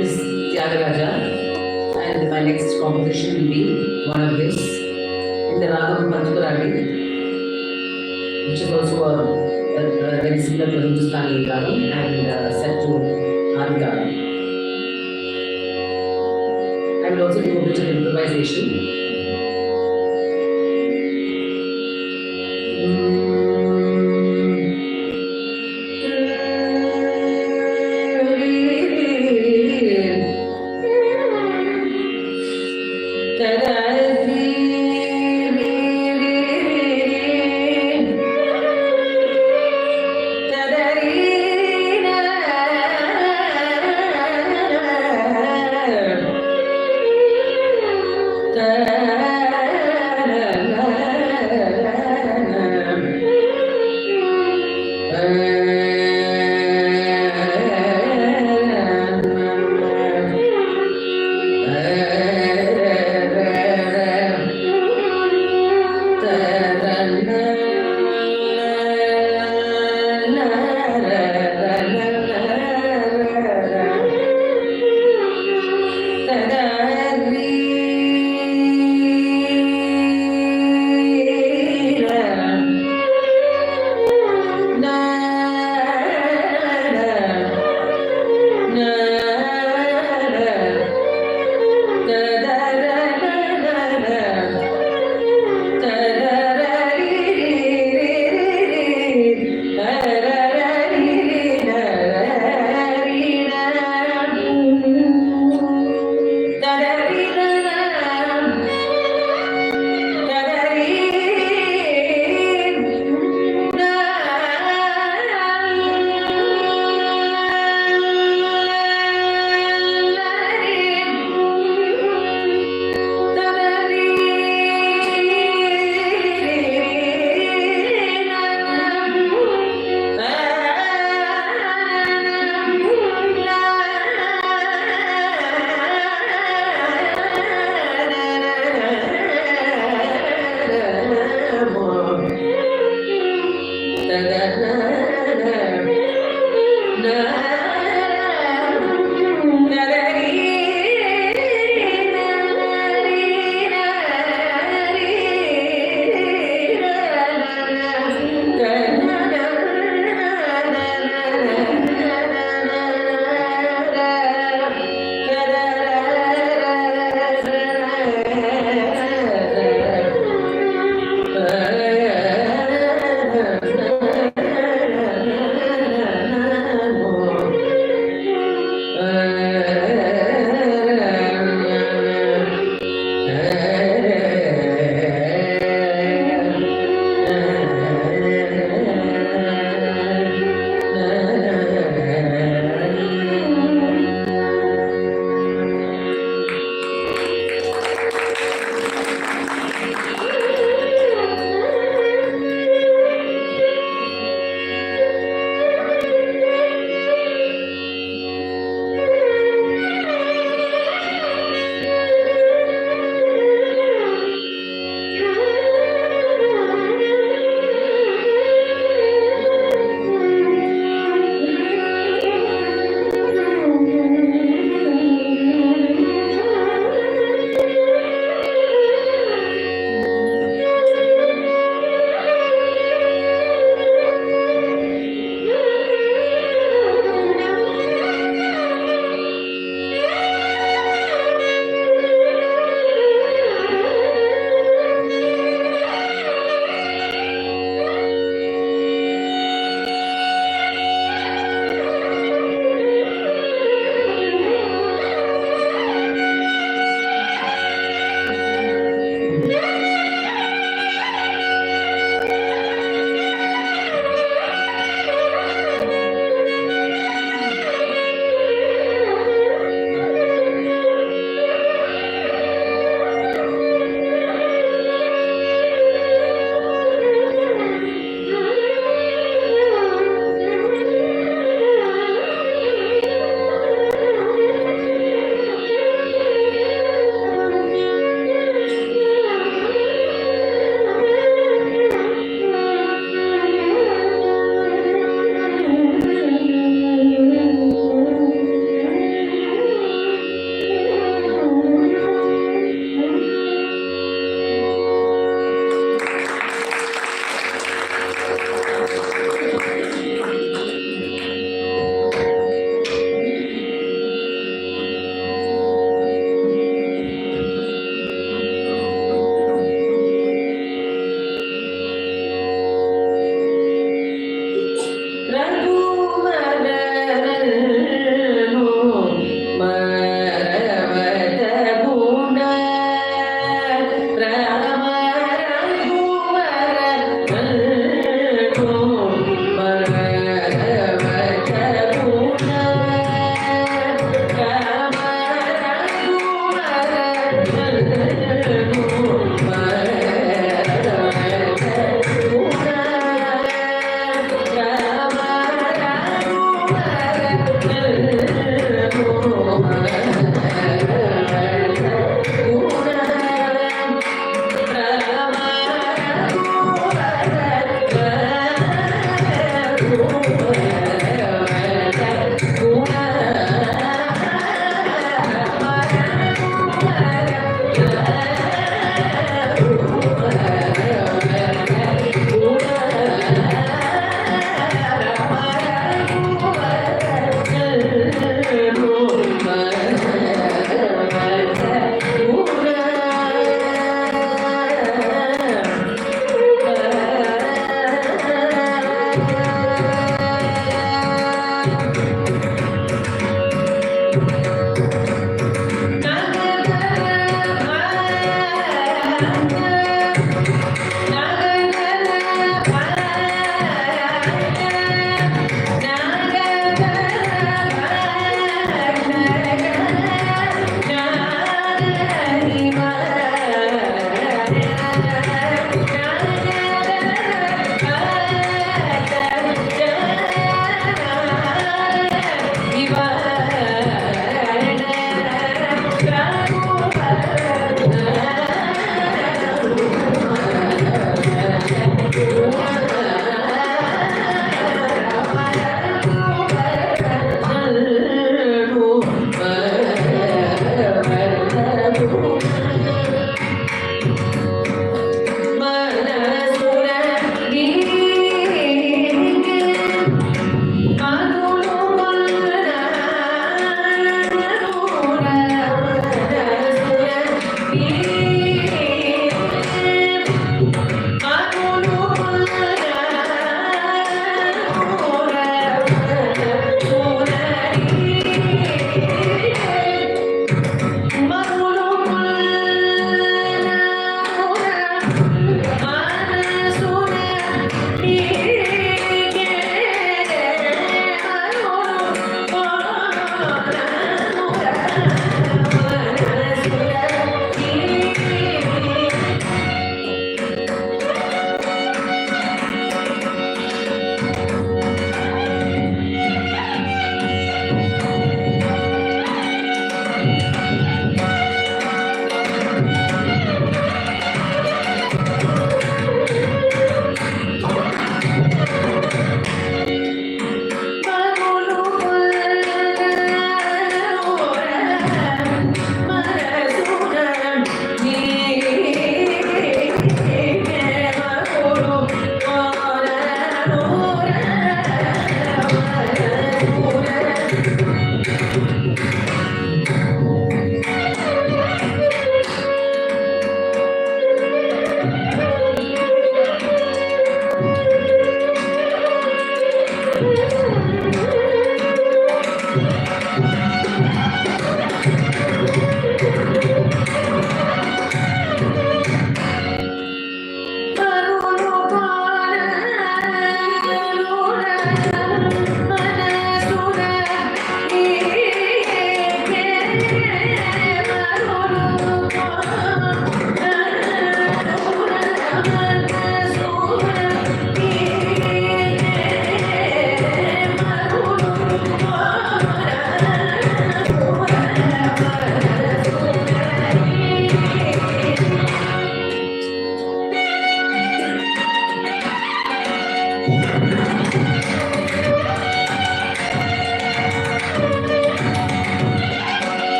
is Tyagaraja, and my next composition will be one of his in the Ragam Panchpurani, which is also a very similar to Hindustani Ragam and set to Adi Ragam. I will also do a bit of improvisation. Da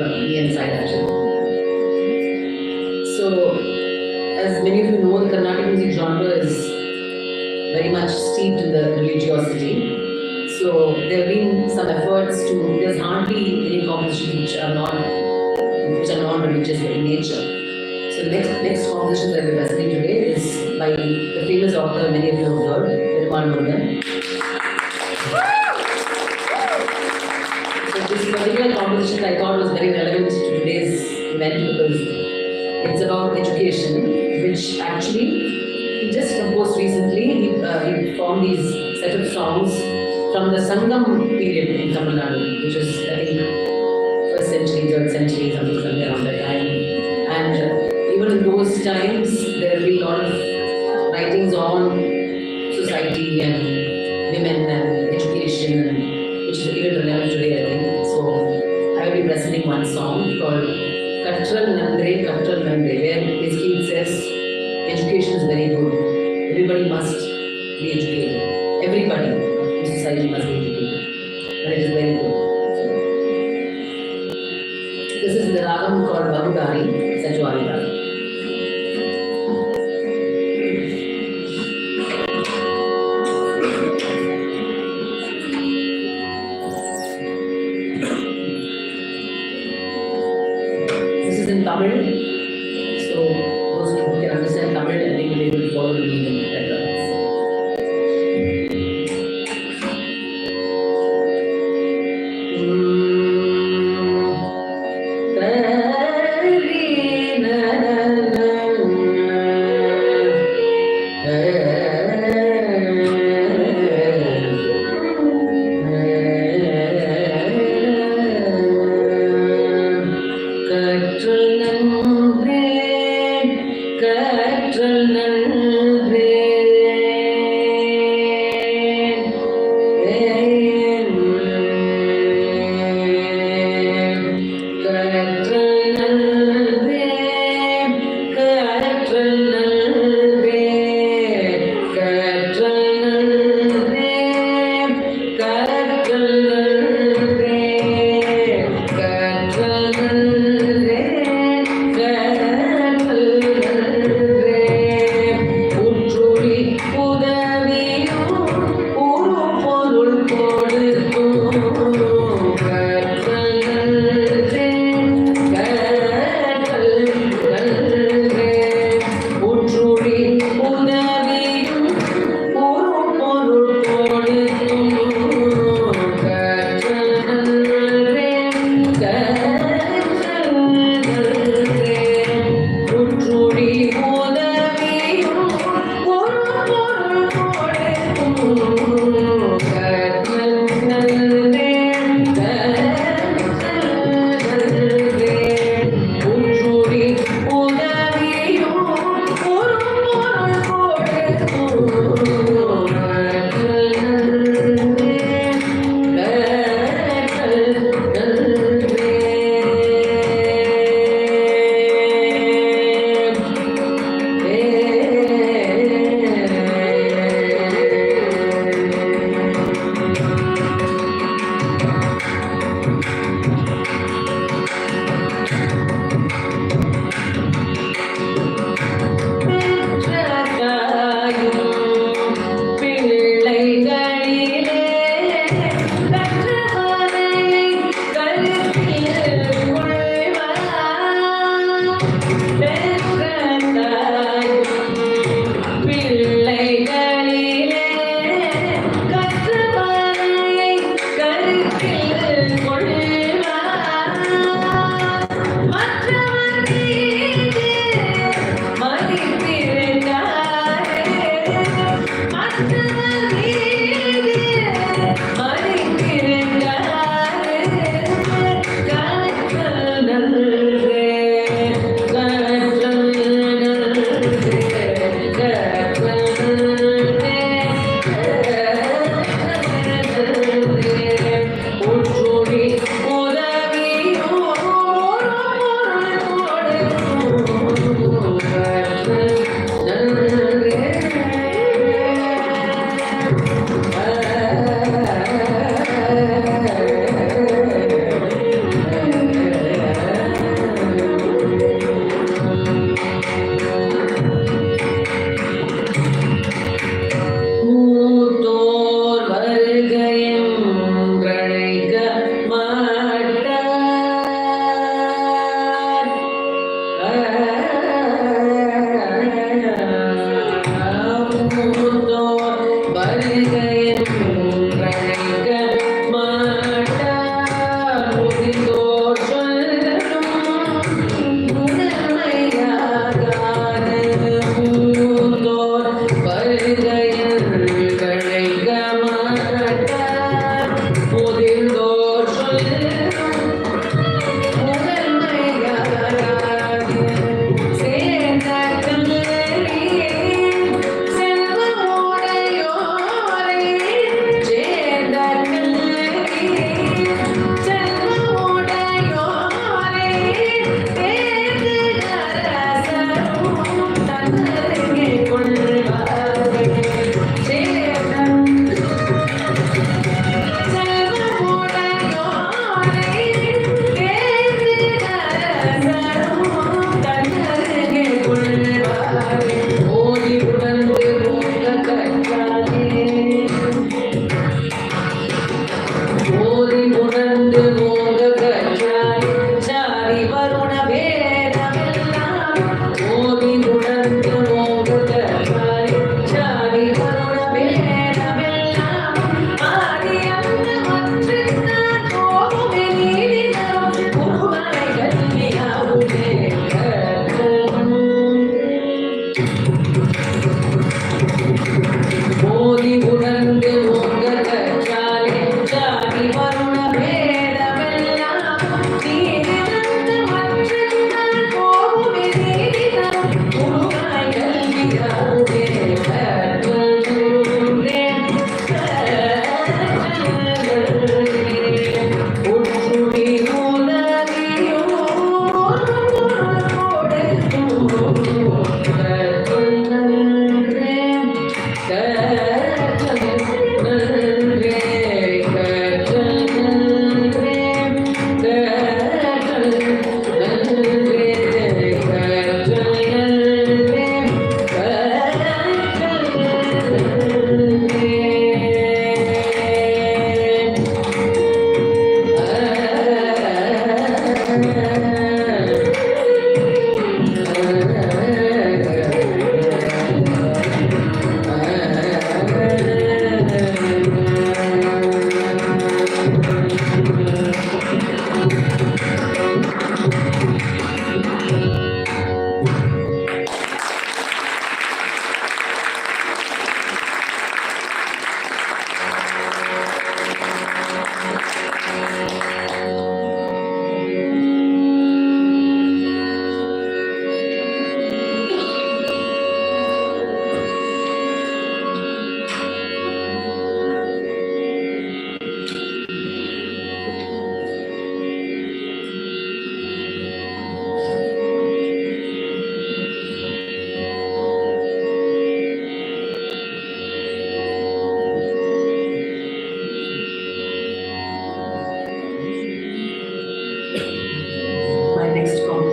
be inside actually. So, as many of you know, the Carnatic music genre is very much steeped in the religiosity. So there have been some efforts to, there's hardly any compositions which are non-religious in nature. So the next composition that we're presenting today is by the famous author many of you have heard, Murugan. So this particular composition I thought was very relevant to today's event because it's about education, which actually he just composed recently. He formed these set of songs from the Sangam period in Tamil Nadu, which is I think 1st century, 3rd century, something around that time. And even in those times, there have been a lot of writings on society and women and education, which is even relevant today, I think. So I will be presenting one song called Katral Nandre, where basically it says education is very good. Everybody must be educated. Everybody in society must be educated. And it is very good. This is the ragam called Bahudari, Sajwari Ragam. This is in Tamil. So those who can understand Tamil, I think they will follow the meaning better. உதவியும் ஒரு பொருள் கொடு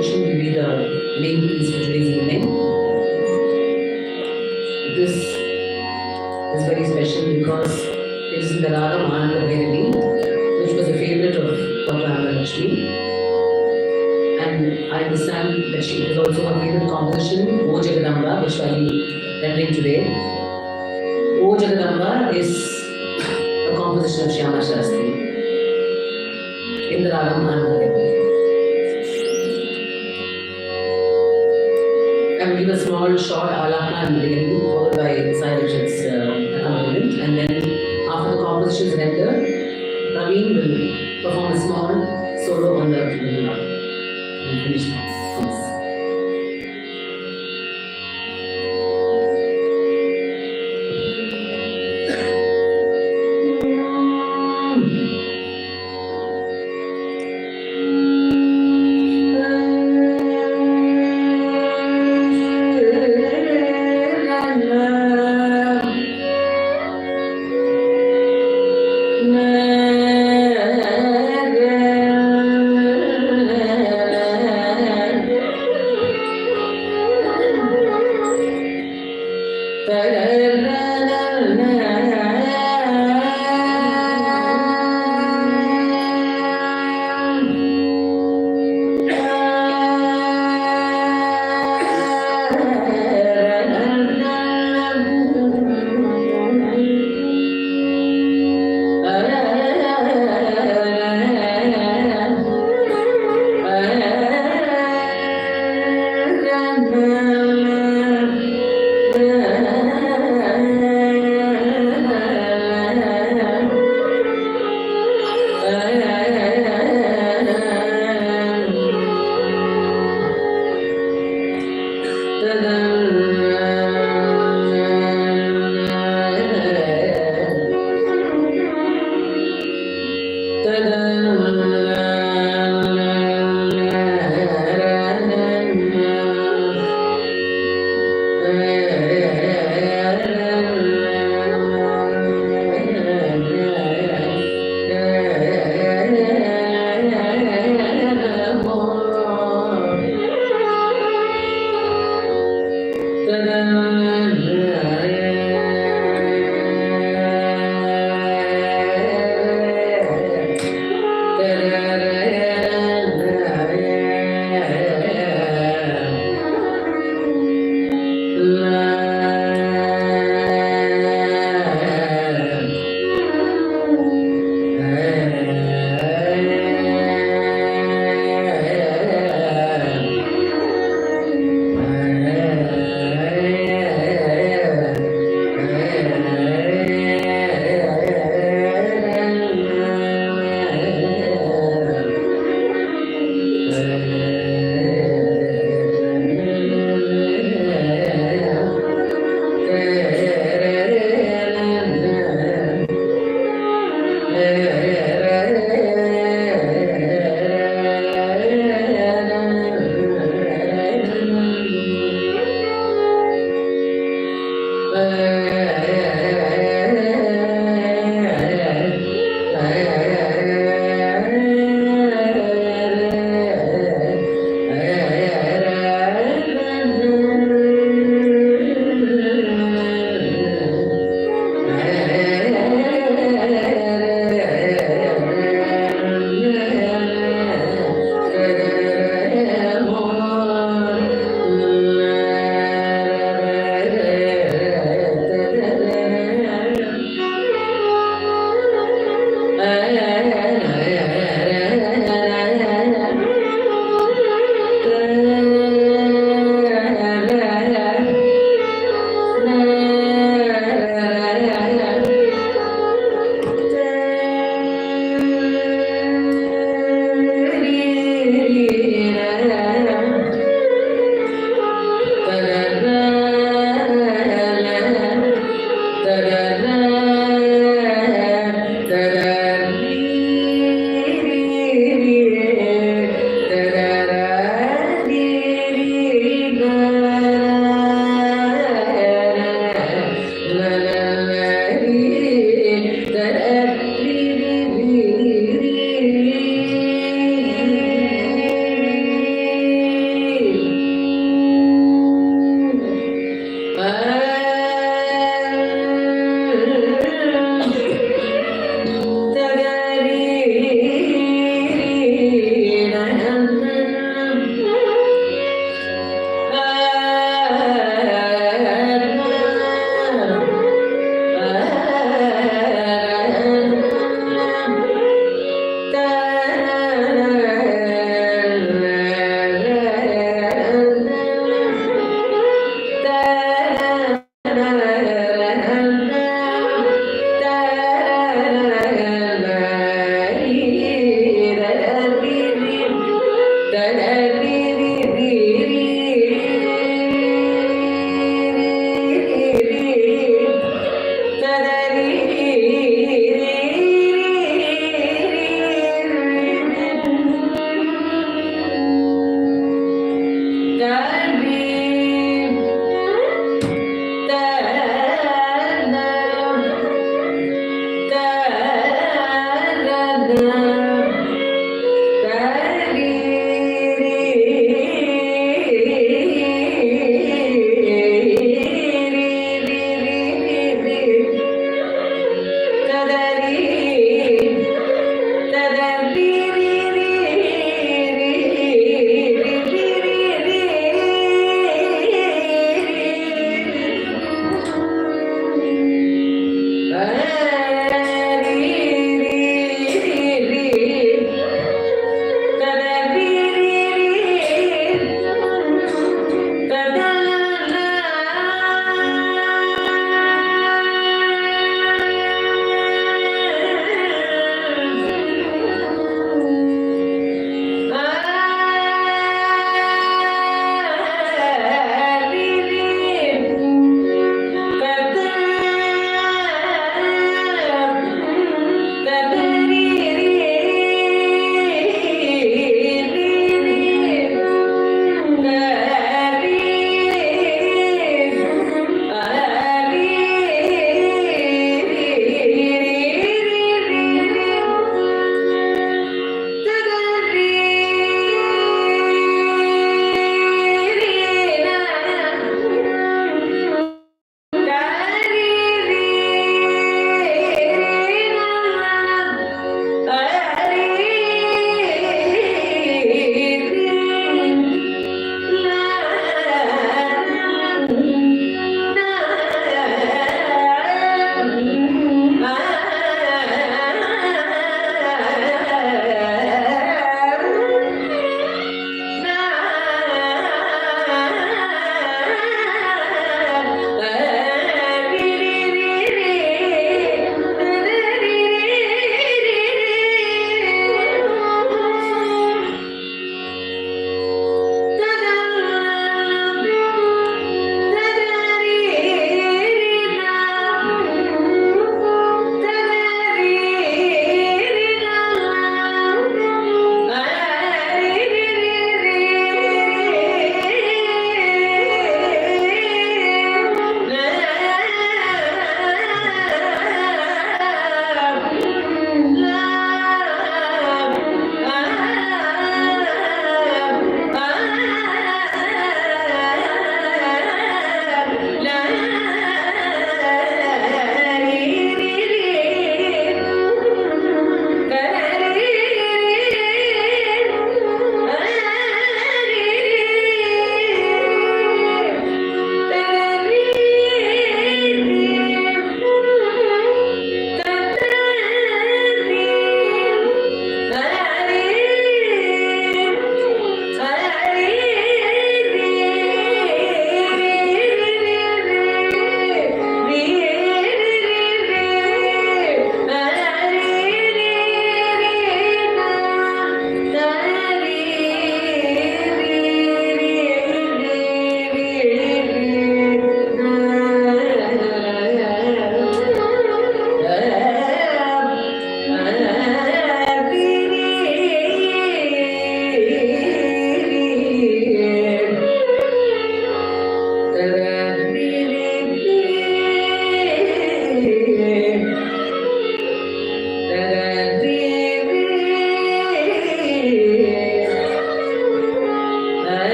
composition will be the main piece for today's evening. This is very special because it is in the Raga Anandalakshmy, which was a favorite of Dr. Anandalakshmy. And I understand that she is also her favorite composition, O Jagadamba, which I will be rendering today. O Jagadamba is a composition of Shyama Shastri in the Raga Anandalakshmy. I will give a small short alapna in the beginning, followed by Sai accompaniment, and then after the composition is rendered, Praveen will perform a small solo on the Vrinda and finish the piece.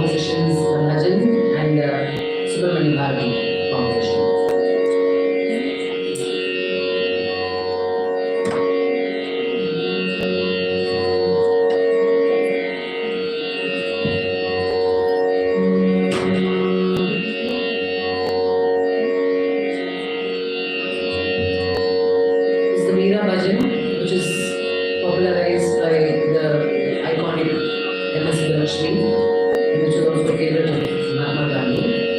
compositions, the bhajan and Subramani Bharati composition. It's the Veera Bhajan, which is popularized by the iconic Anandalakshmy, and which was also favorite of Mahatma Gandhi.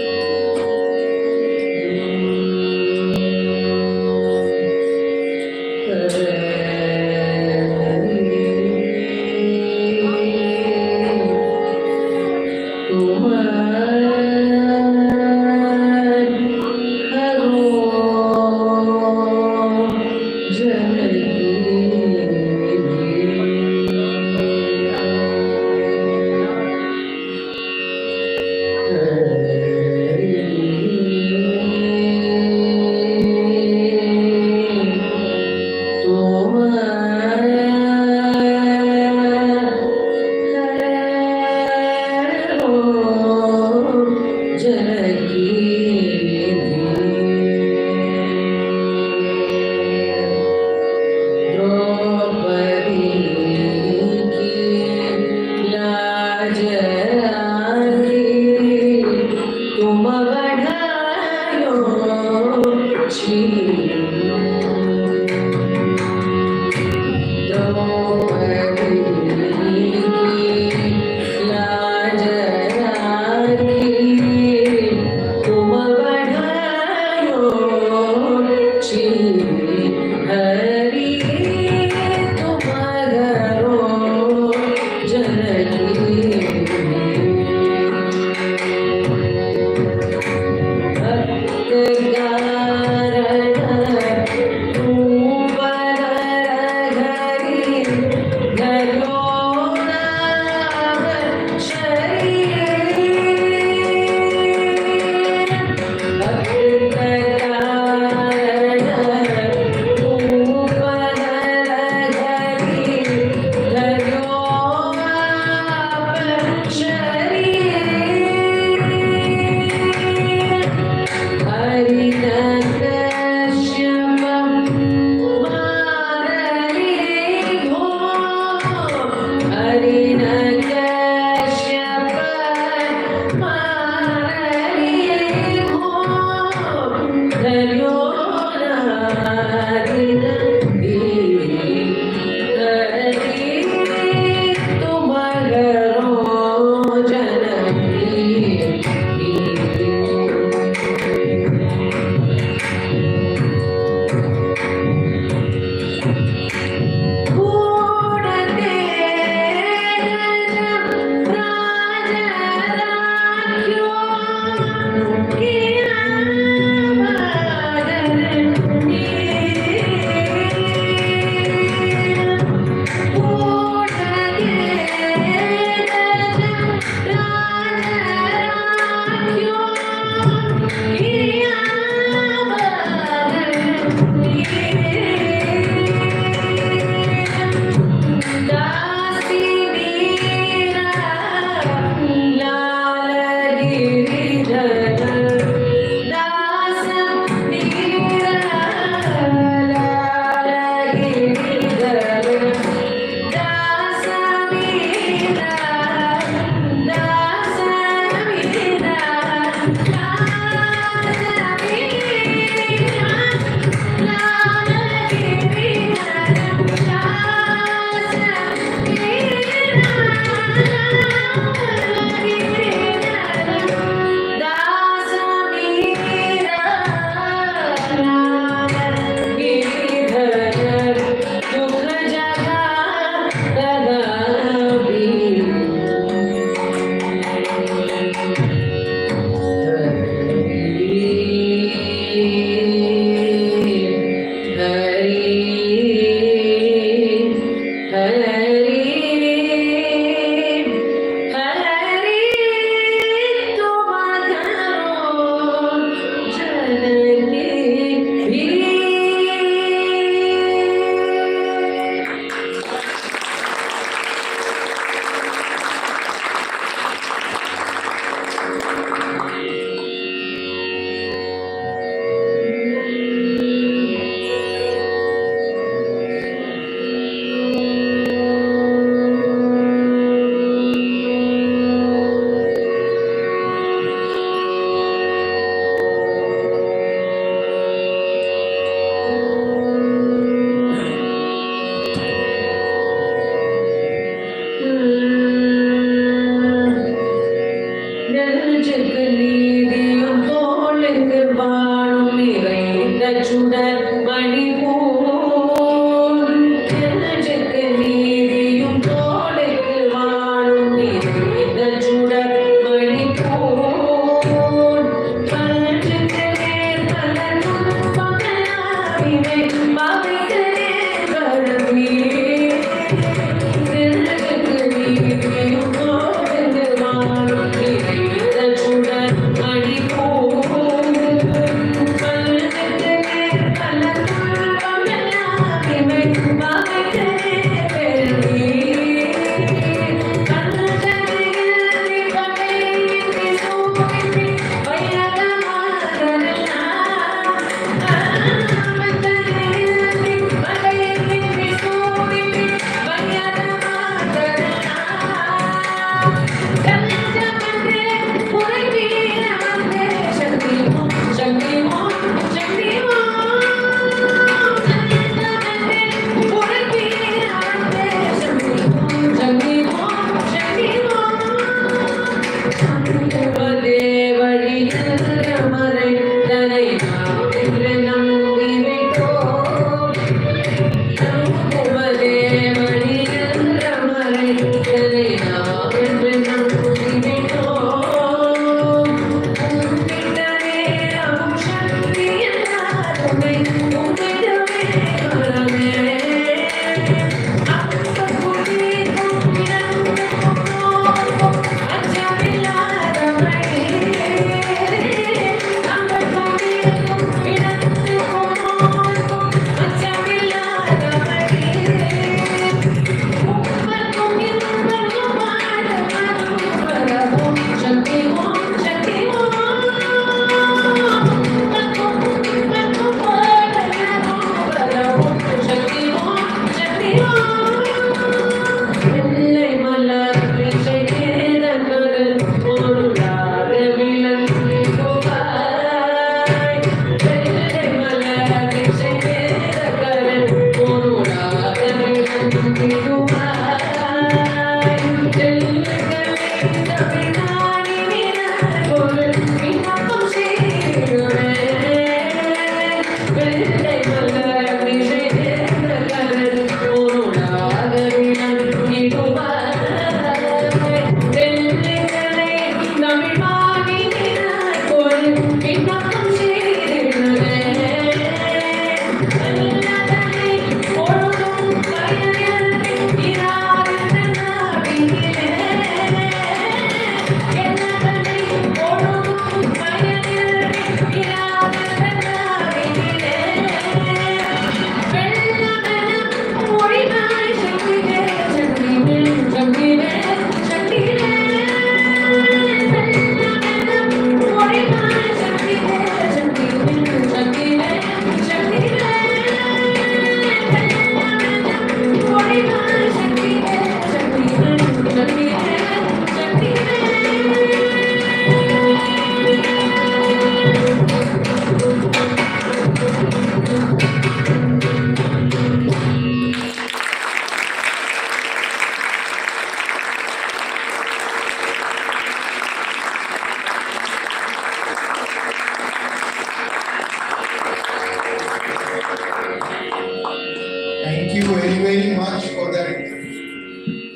Thank you very, very much for that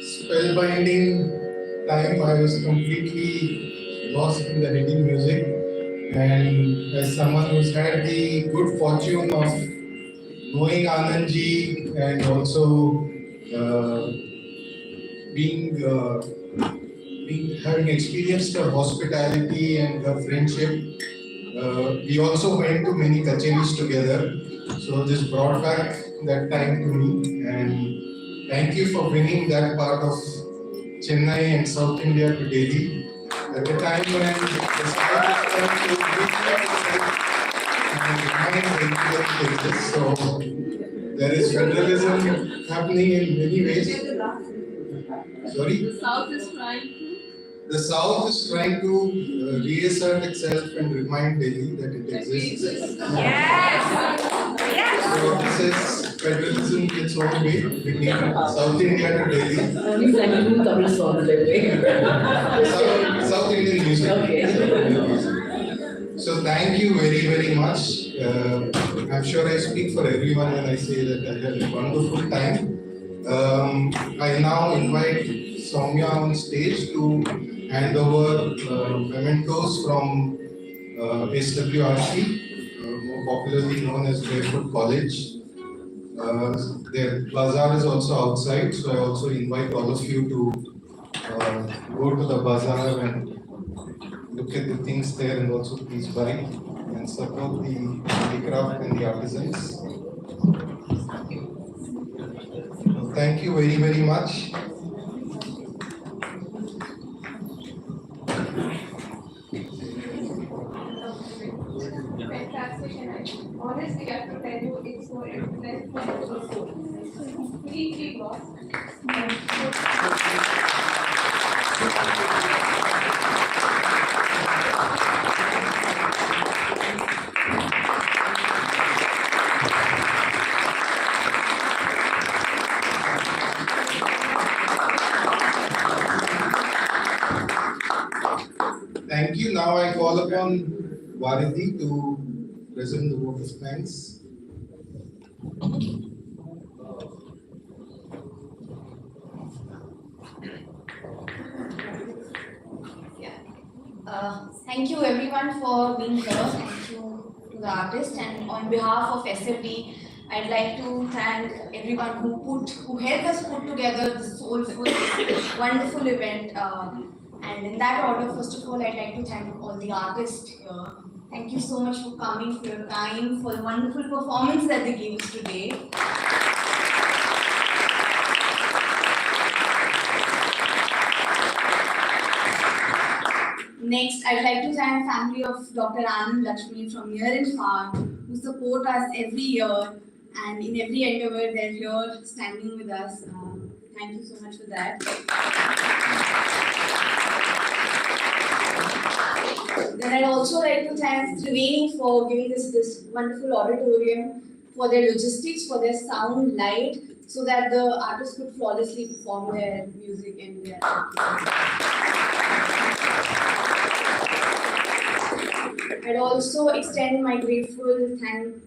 spellbinding time. I was completely lost in the Hindi music. And as someone who's had the good fortune of knowing Anandji and also uh, having experienced her hospitality and her friendship, we also went to many kacheris together. So this brought back that time to me, and thank you for bringing that part of Chennai and South India to Delhi at a time when the South is trying to reclaim itself and remind the exists. So there is federalism happening in many ways. Sorry? The South is trying to reassert itself and remind Delhi that it exists. Yes! So this is federalism in its own way, bringing South India to Delhi. South Indian music. Okay. So thank you very, very much. I'm sure I speak for everyone when I say that I had a wonderful time. I now invite Soumya on stage to hand over mementos from SWRC, more popularly known as Barefoot College. Their bazaar is also outside, so I also invite all of you to go to the bazaar and look at the things there and also please buy and support the handicraft and the artisans. Thank you very, very much. Fantastic, and I honestly have to tell you, it's so excellent and so completely lost. Thank you. Now I call upon Variti to present the vote of thanks. Thank you everyone for being here. Thank you to the artist, and on behalf of SFD, I'd like to thank everyone who helped us put together this soulful, wonderful event. And in that order, first of all, I'd like to thank all the artists here. Thank you so much for coming, for your time, for the wonderful performance that they gave us today. Next, I'd like to thank family of Dr. Anandalakshmy from near and far, who support us every year, and in every endeavor they're here standing with us. Thank you so much for that. Then I'd also like to thank Triveni for giving us this wonderful auditorium, for their logistics, for their sound, light, so that the artists could flawlessly perform their music and their I'd also extend my grateful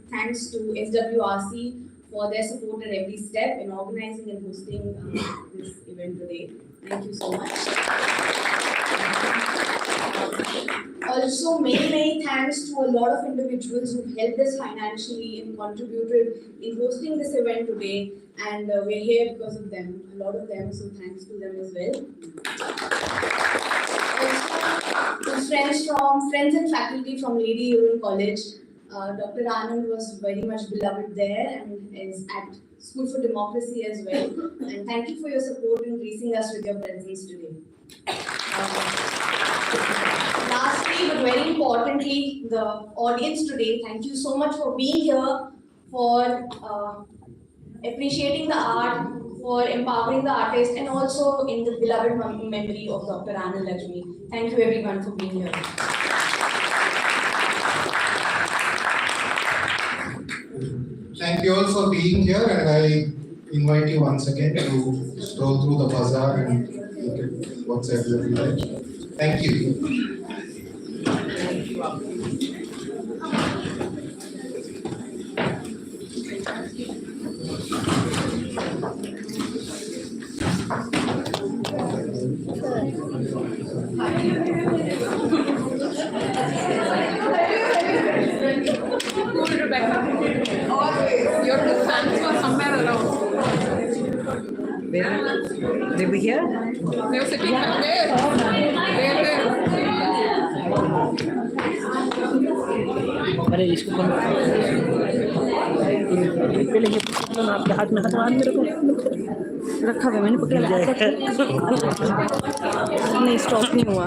thanks to SWRC for their support at every step in organizing and hosting this event today. Thank you so much. Also, many thanks to a lot of individuals who helped us financially and contributed in hosting this event today, and we're here because of them, a lot of them, so thanks to them as well. Also, friends and faculty from Lady Union College, Dr. Anand was very much beloved there and is at School for Democracy as well. And thank you for your support in gracing us with your presence today. Lastly, but very importantly, the audience today, thank you so much for being here, for appreciating the art, for empowering the artist, and also in the beloved memory of Dr. Anandalakshmy. Thank you everyone for being here. Thank you all for being here, and I invite you once again to stroll through the bazaar and look at what's everywhere. Thank you. Your fans were somewhere around. Where? They were here? They were sitting there. अरे इसको कौन पहले ये आपके हाथ में हाथ मेरे को रखा हुआ मैंने पकड़ा नहीं स्टॉप नहीं हुआ